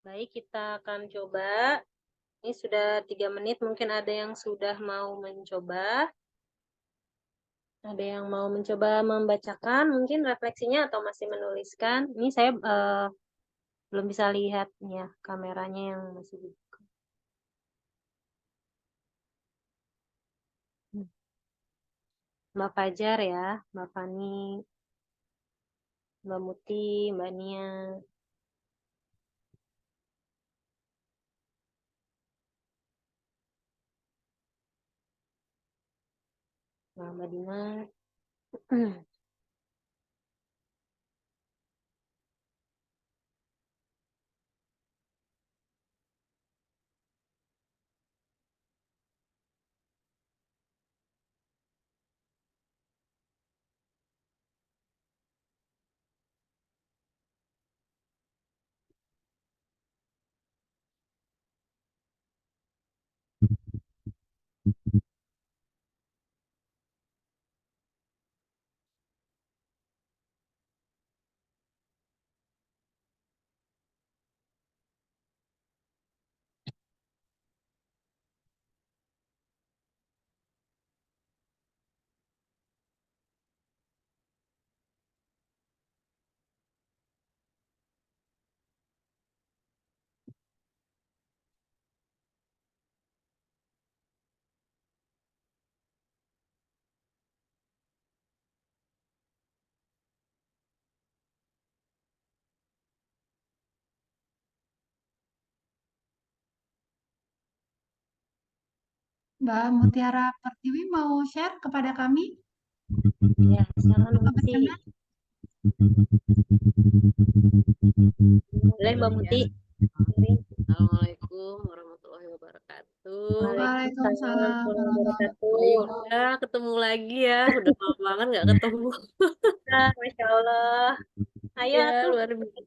Speaker 4: Baik, kita akan coba. Ini sudah 3 menit, mungkin ada yang sudah mau mencoba. Ada yang mau mencoba membacakan mungkin refleksinya atau masih menuliskan. Ini saya belum bisa lihat ya kameranya yang masih buka. Mbak Fajar ya, Mbak Fani, Mbak Muti, Mbak Nia. Mbak Dina.
Speaker 1: Mbak Mutiara Pertiwi mau share kepada kami
Speaker 4: Ya, silakan
Speaker 1: atau
Speaker 4: Mbak Muti.
Speaker 1: berkenan?
Speaker 4: Boleh Mbak
Speaker 6: Ya.
Speaker 4: Muti.
Speaker 6: Assalamualaikum warahmatullahi wabarakatuh.
Speaker 4: Waalaikumsalam
Speaker 1: Waalaikumsalam
Speaker 4: warahmatullahi
Speaker 1: warahmatullahi
Speaker 6: Ayo,
Speaker 4: wabarakatuh.
Speaker 6: udah ketemu lagi ya. Udah lama banget nggak ketemu.
Speaker 4: Nah, Masya Allah. Ayo
Speaker 6: Ya,
Speaker 4: atuh
Speaker 6: luar biasa.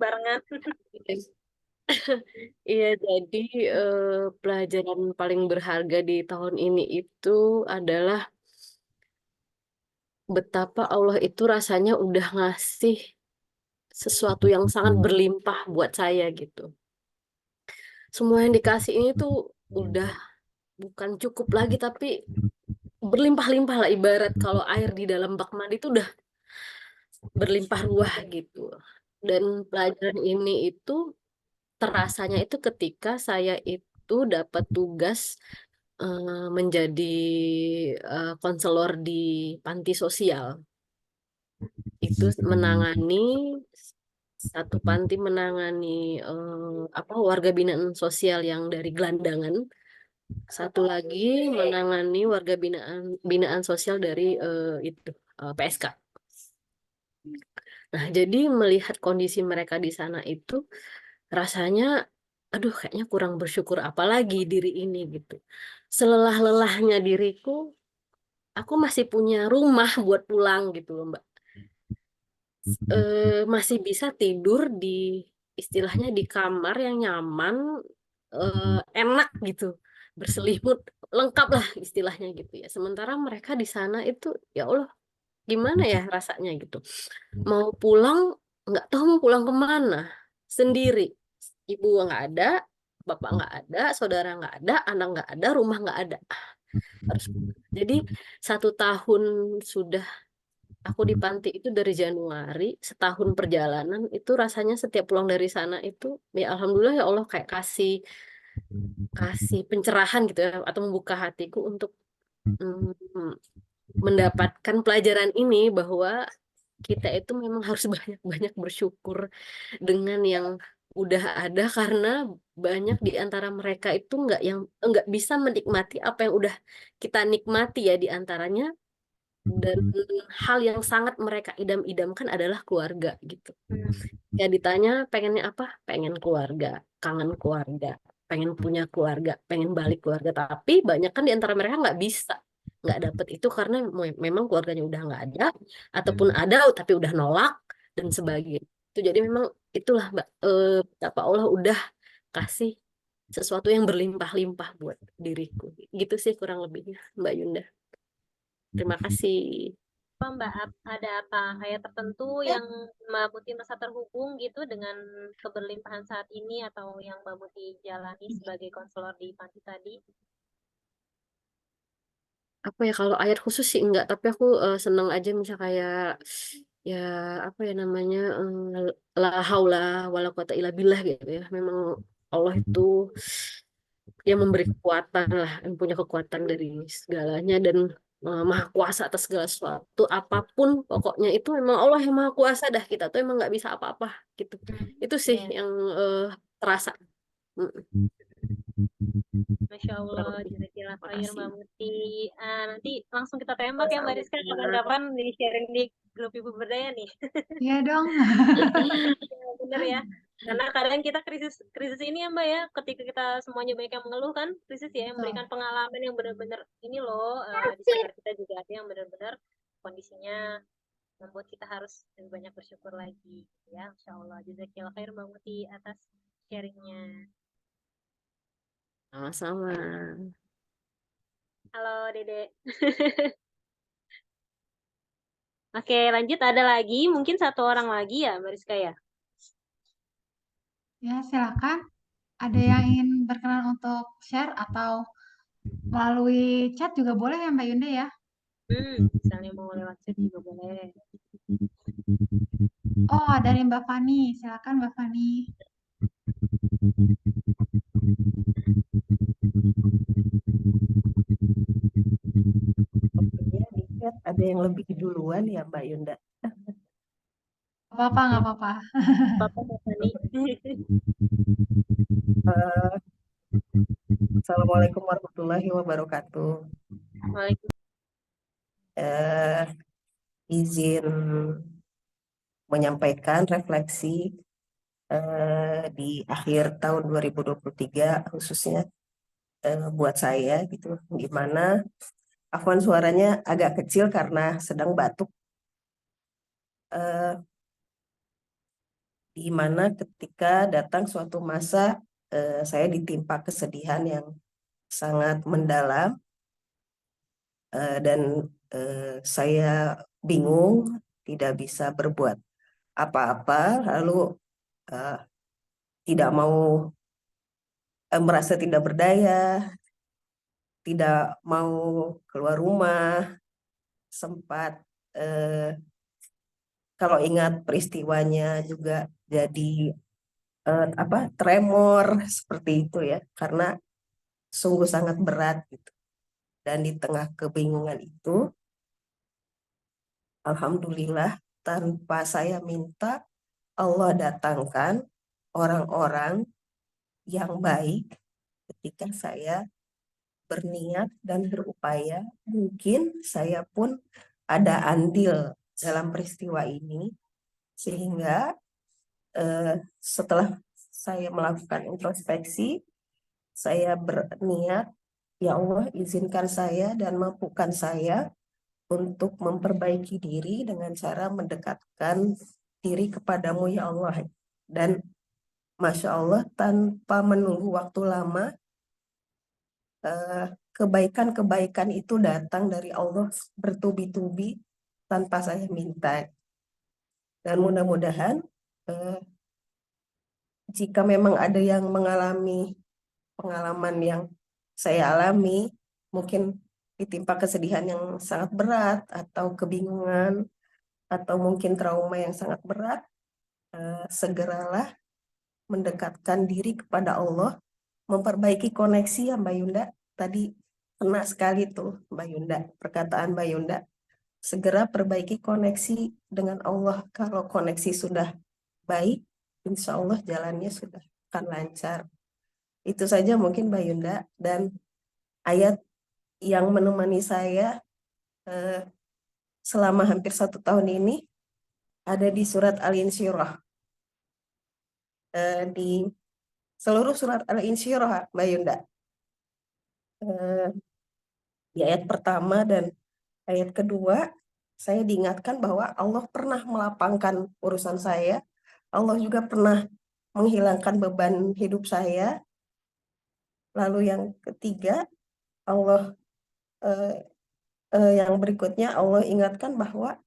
Speaker 4: barengan.
Speaker 6: Iya, jadi pelajaran paling berharga di tahun ini itu adalah betapa Allah itu rasanya udah ngasih sesuatu yang sangat berlimpah buat saya gitu. Semua yang dikasih ini tuh udah bukan cukup lagi, tapi berlimpah-limpah lah, ibarat kalau air di dalam bak mandi itu udah berlimpah ruah gitu. Dan pelajaran ini itu terasanya itu ketika saya itu dapat tugas menjadi konselor di panti sosial. Itu menangani satu panti, menangani warga binaan sosial yang dari gelandangan. Satu lagi menangani warga binaan sosial dari PSK. Nah, jadi melihat kondisi mereka di sana itu rasanya, aduh kayaknya kurang bersyukur apalagi diri ini gitu. Selelah-lelahnya diriku, aku masih punya rumah buat pulang gitu loh, Mbak. Masih bisa tidur di istilahnya di kamar yang nyaman, enak gitu, berselimut, lengkap lah istilahnya gitu ya. Sementara mereka di sana itu, ya Allah, gimana ya rasanya gitu. Mau pulang, nggak tahu mau pulang kemana. Sendiri. Ibu nggak ada, bapak nggak ada, saudara nggak ada, anak nggak ada, rumah nggak ada. Harus. Jadi 1 tahun sudah aku di panti itu dari Januari, setahun perjalanan itu rasanya setiap pulang dari sana itu, ya alhamdulillah ya Allah kayak kasih pencerahan gitu ya, atau membuka hatiku untuk mm, mendapatkan pelajaran ini bahwa kita itu memang harus banyak-banyak bersyukur dengan yang udah ada, karena banyak di antara mereka itu nggak bisa menikmati apa yang udah kita nikmati ya, di antaranya. Dan hal yang sangat mereka idam-idamkan adalah keluarga gitu. Ya ditanya pengennya apa? Pengen keluarga, kangen keluarga, pengen punya keluarga, pengen balik keluarga. Tapi banyak kan di antara mereka nggak dapet itu karena memang keluarganya udah nggak ada, ataupun ada tapi udah nolak dan sebagainya. Itu jadi memang itulah Mbak, betapa Allah udah kasih sesuatu yang berlimpah-limpah buat diriku. Gitu sih kurang lebihnya Mbak Yunda. Terima kasih.
Speaker 4: Apa Mbak, ada apa kayak tertentu yang Mbak Muti merasa terhubung gitu dengan keberlimpahan saat ini atau yang Mbak Muti jalani sebagai konselor di panti tadi?
Speaker 6: Apa ya, kalau ayat khusus sih enggak, tapi aku seneng aja misal kayak ya apa ya namanya, la haula wala quwata illa billah gitu ya. Memang Allah itu yang memberi kekuatan lah, yang punya kekuatan dari segalanya, dan maha kuasa atas segala sesuatu apapun, pokoknya itu memang Allah yang maha kuasa dah, kita tuh emang nggak bisa apa-apa gitu. Itu sih
Speaker 4: Ya,
Speaker 6: yang terasa. Mm.
Speaker 4: Masya Allah,
Speaker 6: Kurang lebih.
Speaker 4: jazakallah
Speaker 6: Terima
Speaker 4: khair Mbak
Speaker 6: kasih.
Speaker 4: Muti. Nanti langsung kita tembak ya Mbak Rizka, kapan-kapan di sharing di grup Ibu Berdaya nih.
Speaker 1: Iya dong.
Speaker 4: Ya, bener ya. Karena kadang kita krisis krisis ini ya Mbak ya, ketika kita semuanya banyak yang mengeluh kan, krisis ya, yang memberikan pengalaman yang benar-benar ini loh, di sekitar kita juga ada yang benar-benar kondisinya membuat kita harus lebih banyak bersyukur lagi ya. Insya Allah. Jazakallah khair Mbak Muti atas sharingnya.
Speaker 6: Sama-sama.
Speaker 4: Halo Dede. Oke, lanjut ada lagi, mungkin satu orang lagi ya Mbak Rizka ya.
Speaker 1: Ya, silakan. Ada yang ingin berkenan untuk share atau melalui chat juga boleh ya Mbak Yunda ya?
Speaker 4: Misalnya mau lewat chat juga boleh.
Speaker 1: Oh, dari Mbak Fani. Silakan Mbak Fani.
Speaker 7: Sepertinya di chat ada yang lebih duluan ya Mbak Yunda.
Speaker 1: Nggak apa-apa, nggak apa-apa.
Speaker 4: Apa Mbak Fani?
Speaker 7: Eh, Assalamualaikum warahmatullahi wabarakatuh.
Speaker 4: Waalaikumsalam.
Speaker 7: Eh, izin menyampaikan refleksi di akhir tahun 2023 khususnya buat saya gitu. Gimana? Afwan suaranya agak kecil karena sedang batuk. Eh, di mana ketika datang suatu masa saya ditimpa kesedihan yang sangat mendalam dan saya bingung, tidak bisa berbuat apa-apa, lalu eh, tidak mau merasa tidak berdaya, tidak mau keluar rumah, sempat kalau ingat peristiwanya juga jadi tremor seperti itu ya, karena sungguh sangat berat gitu. Dan di tengah kebingungan itu, alhamdulillah tanpa saya minta, Allah datangkan orang-orang yang baik ketika saya berniat dan berupaya. Mungkin saya pun ada andil dalam peristiwa ini, sehingga setelah saya melakukan introspeksi, saya berniat, ya Allah izinkan saya dan mampukan saya untuk memperbaiki diri dengan cara mendekatkan diri kepadamu ya Allah. Dan Masya Allah, tanpa menunggu waktu lama, kebaikan-kebaikan itu datang dari Allah bertubi-tubi tanpa saya minta. Dan mudah-mudahan jika memang ada yang mengalami pengalaman yang saya alami, mungkin ditimpa kesedihan yang sangat berat atau kebingungan atau mungkin trauma yang sangat berat, segeralah mendekatkan diri kepada Allah, memperbaiki koneksi ya Mbak Yunda. Tadi kena sekali tuh Mbak Yunda, perkataan Mbak Yunda. Segera perbaiki koneksi dengan Allah. Kalau koneksi sudah baik, insya Allah jalannya sudah akan lancar. Itu saja mungkin Mbak Yunda. Dan ayat yang menemani saya selama hampir 1 tahun ini ada di surat Al-Insyirah. Di seluruh surat Al-Insyirah, Mbak Yunda. Di ayat pertama dan ayat kedua, saya diingatkan bahwa Allah pernah melapangkan urusan saya. Allah juga pernah menghilangkan beban hidup saya. Lalu yang ketiga, Allah yang berikutnya Allah ingatkan bahwa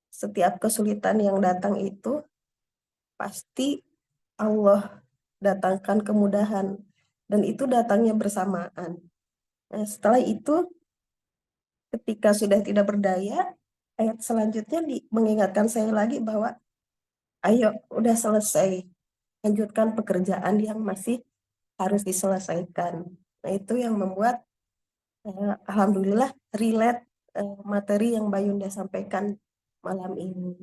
Speaker 7: setiap kesulitan yang datang itu pasti Allah datangkan kemudahan, dan itu datangnya bersamaan. Nah, setelah itu ketika sudah tidak berdaya, ayat selanjutnya mengingatkan saya lagi bahwa ayo udah selesai, lanjutkan pekerjaan yang masih harus diselesaikan. Nah, itu yang membuat alhamdulillah relate materi yang Mbak Yunda sampaikan malam ini.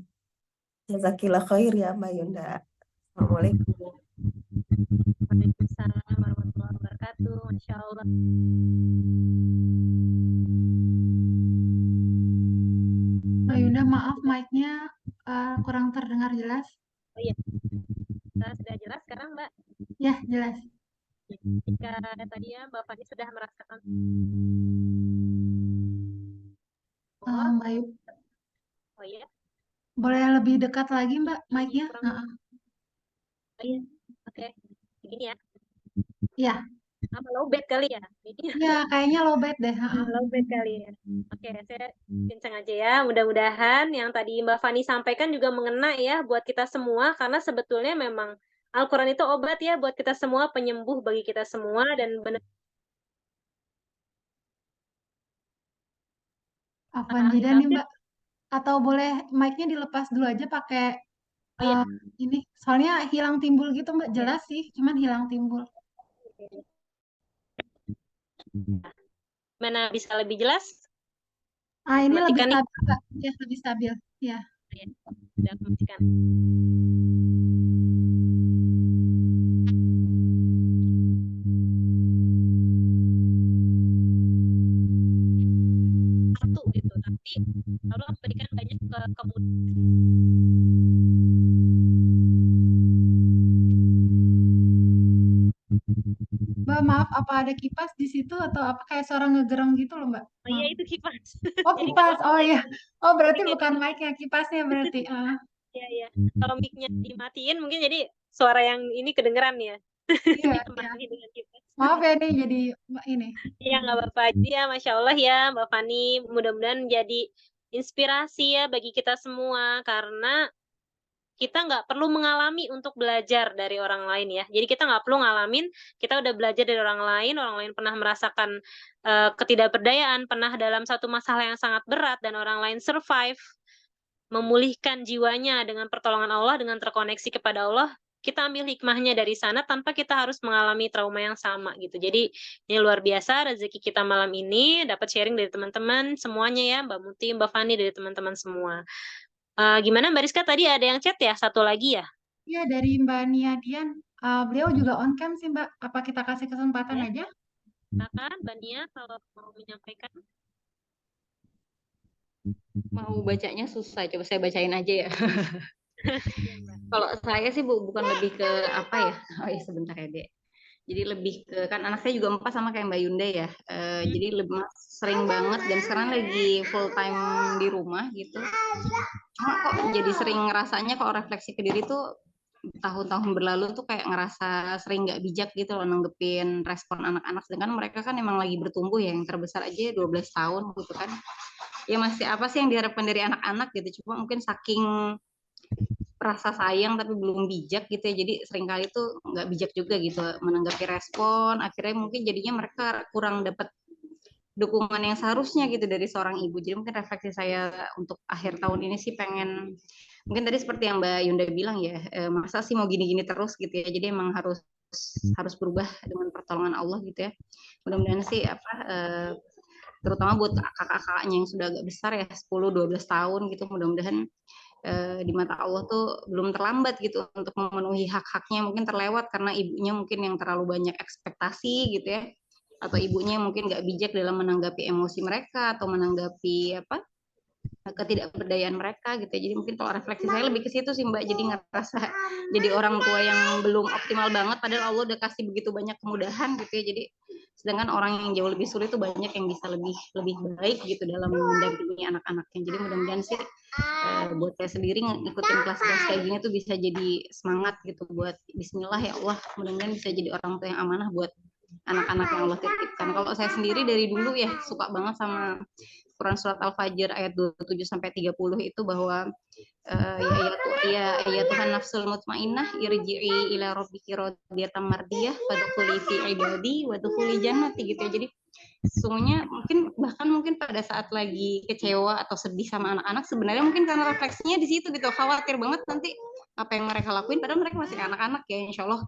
Speaker 7: Jazakillah khair ya Mbak Yunda. Assalamualaikum.
Speaker 4: Waalaikumsalam warahmatullahi wabarakatuh. Masya Allah.
Speaker 1: Mbak Yunda, maaf mic-nya kurang terdengar jelas.
Speaker 4: Oh iya, sudah jelas sekarang Mbak?
Speaker 1: Ya, jelas.
Speaker 4: Jika tadi ya Mbak Fani sudah merasakan
Speaker 1: Mbak Yu,
Speaker 4: oh iya,
Speaker 1: boleh lebih dekat lagi Mbak mic-nya?
Speaker 4: kurang. Oh iya, oke. Begini ya.
Speaker 1: Ya,
Speaker 4: Apa lowbat kali ya?
Speaker 1: ya kayaknya lowbat deh.
Speaker 4: Lowbat kali ya. Oke, saya kencang aja ya. Mudah-mudahan yang tadi Mbak Fani sampaikan juga mengena ya buat kita semua, karena sebetulnya memang Al-Quran itu obat ya buat kita semua, penyembuh bagi kita semua, dan benar.
Speaker 1: Afwan jidan nih Mbak. Atau boleh mic-nya dilepas dulu aja pakai
Speaker 4: Oh iya.
Speaker 1: ini. Soalnya hilang timbul gitu Mbak. Jelas sih, cuman hilang timbul.
Speaker 4: Mana bisa lebih jelas?
Speaker 1: Ini lebih
Speaker 4: Matikan nih.
Speaker 1: stabil Mbak. Ya, lebih stabil. Ya.
Speaker 4: Ya, sudah aku matikan. nanti Allah berikan banyak kemudahan.
Speaker 1: Mbak, maaf, apa ada kipas di situ atau apa kayak suara ngegereng gitu loh, Mbak?
Speaker 4: Oh iya,
Speaker 1: Maaf.
Speaker 4: itu kipas.
Speaker 1: Oh,
Speaker 4: Jadi
Speaker 1: kipas.
Speaker 4: kalau
Speaker 1: Oh
Speaker 4: mic
Speaker 1: iya. Oh, berarti
Speaker 4: mic-nya
Speaker 1: bukan mic-nya, kipasnya berarti.
Speaker 4: ya, ya. Kalau mic-nya dimatiin mungkin jadi suara yang ini kedengeran ya.
Speaker 1: Iya, iya.
Speaker 4: Ditemani dengan kipas.
Speaker 1: Maaf ya nih jadi ini.
Speaker 4: Iya, nggak apa-apa aja ya, Masya Allah ya, Mbak Fani. Mudah-mudahan jadi inspirasi ya bagi kita semua, karena kita nggak perlu mengalami untuk belajar dari orang lain ya. Jadi kita nggak perlu ngalamin, kita udah belajar dari orang lain pernah merasakan ketidakberdayaan, pernah dalam satu masalah yang sangat berat, dan orang lain survive, memulihkan jiwanya dengan pertolongan Allah, dengan terkoneksi kepada Allah, kita ambil hikmahnya dari sana tanpa kita harus mengalami trauma yang sama gitu. Jadi ini luar biasa rezeki kita malam ini dapat sharing dari teman-teman semuanya ya, Mbak Muti, Mbak Fani, dari teman-teman semua. Gimana Mbak Rizka, tadi ada yang chat ya, satu lagi ya?
Speaker 1: Iya, dari Mbak Nia Dian. Beliau juga on cam sih, Mbak. Apa kita kasih kesempatan
Speaker 4: Ya,
Speaker 1: aja?
Speaker 4: silakan Mbak Nia kalau mau menyampaikan.
Speaker 8: Mau bacanya susah, coba saya bacain aja ya.
Speaker 4: Iya, Mbak.
Speaker 8: Kalau saya sih bukan lebih ke apa ya? Oh iya sebentar ya, Dek. Jadi lebih ke, kan anak saya juga 4 sama kayak Mbak Yunda ya. Jadi lebih sering banget dan sekarang lagi full time di rumah gitu. Cuma kok jadi sering ngerasanya kalau refleksi ke diri tuh tahun-tahun berlalu tuh kayak ngerasa sering nggak bijak gitu loh nanggepin respon anak-anak. Sedangkan mereka kan emang lagi bertumbuh ya, yang terbesar aja 12 tahun gitu kan. Ya masih apa sih yang diharapkan dari anak-anak gitu. Cuma mungkin saking rasa sayang tapi belum bijak gitu ya, jadi seringkali tuh nggak bijak juga gitu menanggapi respon, akhirnya mungkin jadinya mereka kurang dapat dukungan yang seharusnya gitu dari seorang ibu. Jadi mungkin refleksi saya untuk akhir tahun ini sih pengen, mungkin tadi seperti yang Mbak Yunda bilang ya, masa sih mau gini-gini terus gitu ya, jadi emang harus berubah dengan pertolongan Allah gitu ya. Mudah-mudahan sih apa terutama buat kakak-kakaknya yang sudah agak besar ya 10-12 tahun gitu, mudah-mudahan di mata Allah tuh belum terlambat gitu untuk memenuhi hak-haknya, mungkin terlewat karena ibunya mungkin yang terlalu banyak ekspektasi gitu ya, atau ibunya mungkin nggak bijak dalam menanggapi emosi mereka atau menanggapi apa ketidakberdayaan mereka gitu ya. Jadi mungkin kalau refleksi saya lebih ke situ sih Mbak, jadi ngerasa jadi orang tua yang belum optimal banget padahal Allah udah kasih begitu banyak kemudahan gitu ya. Jadi sedangkan orang yang jauh lebih sulit itu banyak yang bisa lebih baik gitu dalam mendampingi anak-anaknya. Jadi mudah-mudahan sih buat saya sendiri ngikutin kelas-kelas kayak gini tuh bisa jadi semangat gitu buat Bismillah ya Allah, mudah-mudahan bisa jadi orang tua yang amanah buat anak-anak yang Allah titipkan. Kalau saya sendiri dari dulu ya suka banget sama Quran surat Al-Fajr ayat 27 sampai 30 itu bahwa ya Tuhan nafsul mutmainnah irji'i ila rabbiki radiyatan mardiyah fadkhuli fi ibadi wadkhuli jannati gitu ya. Jadi sesungguhnya mungkin pada saat lagi kecewa atau sedih sama anak-anak sebenarnya mungkin karena refleksinya di situ gitu, khawatir banget nanti apa yang mereka lakuin padahal mereka masih anak-anak ya, insya Allah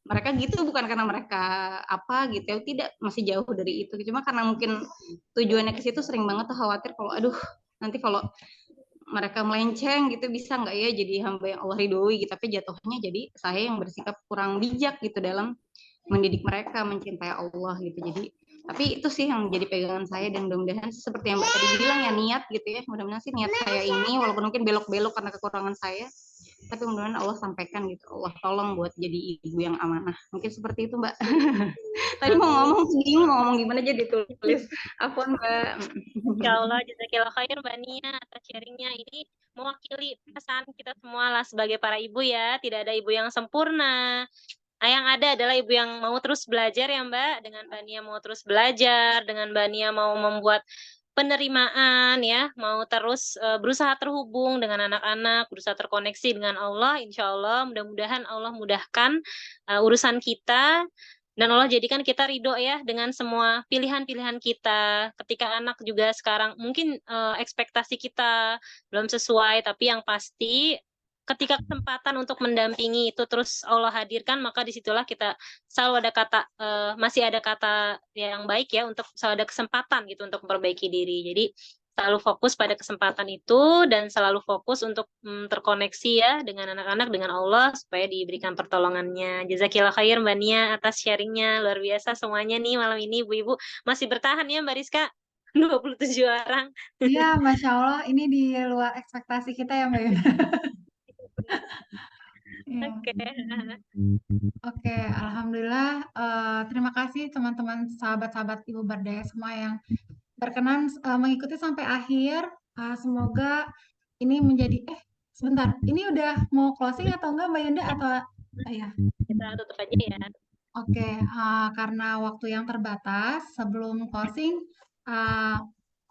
Speaker 8: mereka gitu bukan karena mereka apa gitu ya, tidak, masih jauh dari itu, cuma karena mungkin tujuannya ke situ sering banget tuh khawatir kalau aduh nanti kalau mereka melenceng gitu bisa nggak ya jadi hamba yang Allah ridhoi gitu, tapi jatuhnya jadi saya yang bersikap kurang bijak gitu dalam mendidik mereka mencintai Allah gitu. Jadi tapi itu sih yang jadi pegangan saya dan mudah-mudahan seperti yang Mbak tadi bilang ya, niat gitu ya, mudah-mudahan sih niat saya ini walaupun mungkin belok-belok karena kekurangan saya, tapi mudah-mudahan Allah sampaikan gitu, Allah tolong buat jadi ibu yang amanah, mungkin seperti itu Mbak. Tadi mau ngomong bingung mau ngomong gimana jadi tulis apa Mbak.
Speaker 4: Insya Allah, jazakillah khair Mbak Nia atas sharingnya. Ini mewakili perasaan kita semua lah sebagai para ibu ya. Tidak ada ibu yang sempurna. Yang ada adalah ibu yang mau terus belajar ya Mbak. Dengan Mbak Nia mau terus belajar, dengan Mbak Nia mau membuat penerimaan ya, mau terus berusaha terhubung dengan anak-anak, berusaha terkoneksi dengan Allah. Insya Allah, mudah-mudahan Allah mudahkan urusan kita. Dan Allah jadikan kita ridho ya dengan semua pilihan-pilihan kita. Ketika anak juga sekarang mungkin ekspektasi kita belum sesuai, tapi yang pasti ketika kesempatan untuk mendampingi itu terus Allah hadirkan, maka disitulah kita selalu ada kata, masih ada kata yang baik ya, untuk selalu ada kesempatan gitu untuk memperbaiki diri. Jadi selalu fokus pada kesempatan itu dan selalu fokus untuk terkoneksi ya dengan anak-anak, dengan Allah supaya diberikan pertolongannya. Jazakillah khair Mbak Nia atas sharingnya, luar biasa semuanya nih malam ini ibu-ibu masih bertahan ya Mbak Rizka. 27 orang.
Speaker 1: Iya, Masya Allah, ini di luar ekspektasi kita ya, Mbak Yunda. Iya.
Speaker 4: Oke.
Speaker 1: Oke, Alhamdulillah. Terima kasih teman-teman sahabat-sahabat Ibu Berdaya semua yang berkenan mengikuti sampai akhir. Semoga ini menjadi, sebentar, ini udah mau closing atau enggak Mbak Yunda atau ya?
Speaker 4: Kita tutup aja ya.
Speaker 1: Oke, karena waktu yang terbatas, sebelum closing, uh,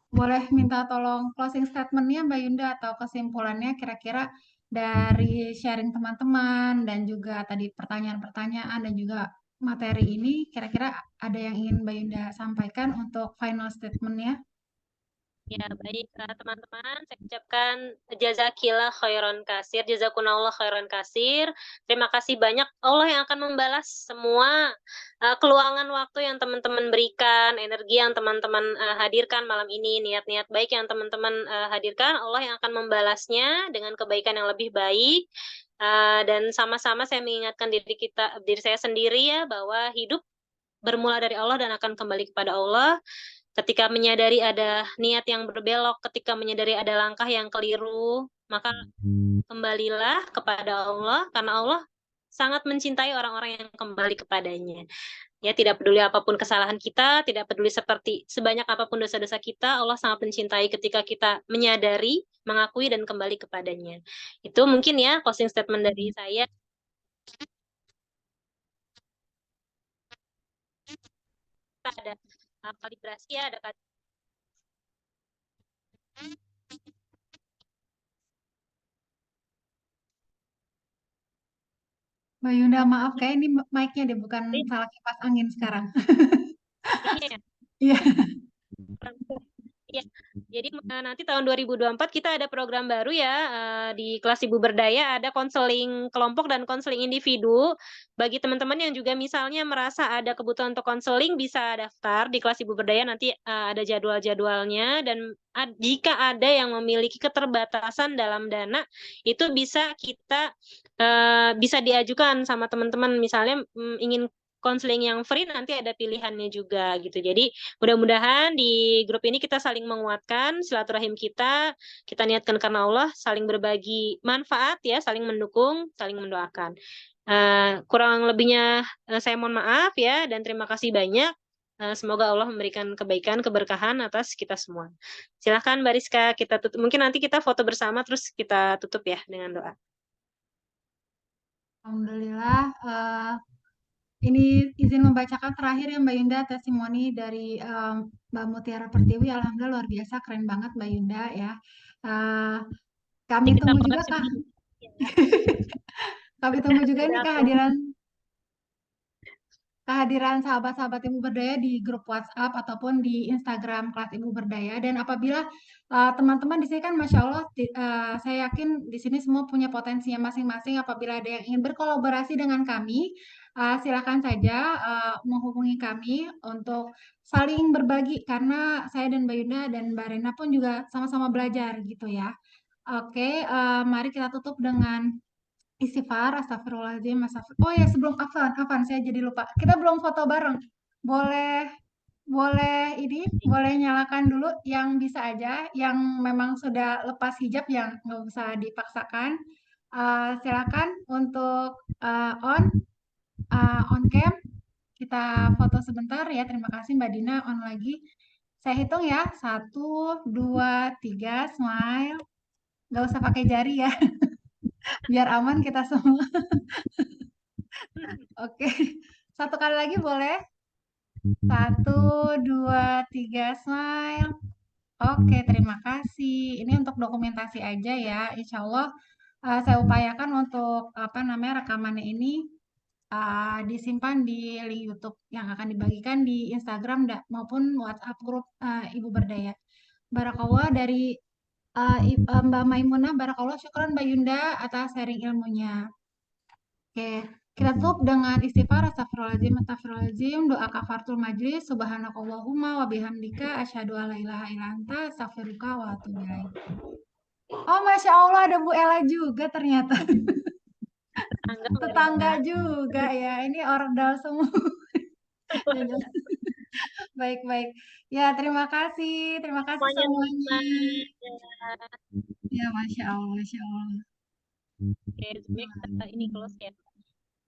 Speaker 1: boleh minta tolong closing statement-nya Mbak Yunda atau kesimpulannya kira-kira dari sharing teman-teman dan juga tadi pertanyaan-pertanyaan dan juga materi ini, kira-kira ada yang ingin Mbak Yunda sampaikan untuk final statement-nya?
Speaker 4: Ya, baik teman-teman, saya ucapkan jazakillah khairan kasir, jazakunallah khairan kasir. Terima kasih banyak, Allah yang akan membalas semua keluangan waktu yang teman-teman berikan, energi yang teman-teman hadirkan malam ini, niat-niat baik yang teman-teman hadirkan, Allah yang akan membalasnya dengan kebaikan yang lebih baik. Dan sama-sama saya mengingatkan diri saya sendiri ya, bahwa hidup bermula dari Allah dan akan kembali kepada Allah. Ketika menyadari ada niat yang berbelok, ketika menyadari ada langkah yang keliru, maka kembalilah kepada Allah, karena Allah sangat mencintai orang-orang yang kembali kepadanya. Ya, tidak peduli apapun kesalahan kita, tidak peduli sebanyak apapun dosa-dosa kita, Allah sangat mencintai ketika kita menyadari, mengakui, dan kembali kepadanya. Itu mungkin ya closing statement dari saya. Ada kalibrasi ya, ada
Speaker 1: Mbak Yunda, maaf, kayak ini mic-nya deh, bukan salah kipas angin sekarang.
Speaker 4: Iya.
Speaker 1: Iya.
Speaker 4: Iya, jadi nanti tahun 2024 kita ada program baru ya di kelas Ibu Berdaya, ada konseling kelompok dan konseling individu. Bagi teman-teman yang juga misalnya merasa ada kebutuhan untuk konseling, bisa daftar di kelas Ibu Berdaya, nanti ada jadwal-jadwalnya, dan jika ada yang memiliki keterbatasan dalam dana, itu bisa bisa diajukan sama teman-teman, misalnya ingin konseling yang free, nanti ada pilihannya juga gitu. Jadi mudah-mudahan di grup ini kita saling menguatkan silaturahim kita niatkan karena Allah, saling berbagi manfaat ya, saling mendukung, saling mendoakan. Kurang lebihnya saya mohon maaf ya, dan terima kasih banyak. Semoga Allah memberikan kebaikan, keberkahan atas kita semua. Silahkan Mbak Rizka, kita tutup. Mungkin nanti kita foto bersama terus kita tutup ya dengan doa.
Speaker 1: Alhamdulillah. Ini izin membacakan terakhir ya Mbak Yunda, testimoni dari Mbak Mutiara Pertiwi. Alhamdulillah luar biasa, keren banget Mbak Yunda ya. Kami
Speaker 4: Kita
Speaker 1: tunggu juga
Speaker 4: makasih.
Speaker 1: kami tunggu juga nih kehadiran sahabat-sahabat Ibu Berdaya di grup WhatsApp ataupun di Instagram kelas Ibu Berdaya. Dan apabila teman-teman di sini kan Masya Allah, saya yakin di sini semua punya potensinya masing-masing. Apabila ada yang ingin berkolaborasi dengan kami, silakan saja menghubungi kami untuk saling berbagi, karena saya dan Mbak Yunda dan Mbak Rena pun juga sama-sama belajar gitu ya. Oke, mari kita tutup dengan istighfar, astagfirullahaladzim, Oh ya, sebelum Afan, saya jadi lupa. Kita belum foto bareng. Boleh boleh nyalakan dulu yang bisa aja, yang memang sudah lepas hijab, yang nggak usah dipaksakan. Silakan untuk on cam. Kita foto sebentar ya. Terima kasih Mbak Dina, on lagi. Saya hitung ya, 1, 2, 3, smile. Nggak usah pakai jari ya, biar aman kita semua. Oke, satu kali lagi boleh? 1, 2, 3, smile. Oke, terima kasih. Ini untuk dokumentasi aja ya. Insya Allah saya upayakan untuk rekamannya ini disimpan di link YouTube yang akan dibagikan di Instagram maupun WhatsApp grup Ibu Berdaya. Barakallah dari Mbak Maimunah, barakallah, syukran Mbak Yunda atas sharing ilmunya. Oke, kita tutup dengan istighfar, astagfirullahaladzim, doa kafaratul majlis, subhanakallahumma wa bihamdika, asyhadu alla ilaha illa anta, astaghfiruka wa atubu ilaik. Oh, Masya Allah, ada Bu Ella juga ternyata. Tetangga juga ya, ini ordal semua. Baik-baik. Ya, terima kasih
Speaker 4: Semuanya
Speaker 1: semuanya.
Speaker 4: sama.
Speaker 1: Ya, Masya Allah, Masya Allah.
Speaker 4: Oke, sebenarnya kita ini close ya.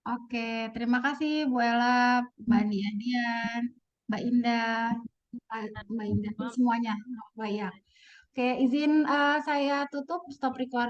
Speaker 1: Oke, terima kasih Bu Ella, Mbak Dian, Mbak Indah, Mbak Indah, semuanya. Baik ya. Oke, izin saya tutup stop record.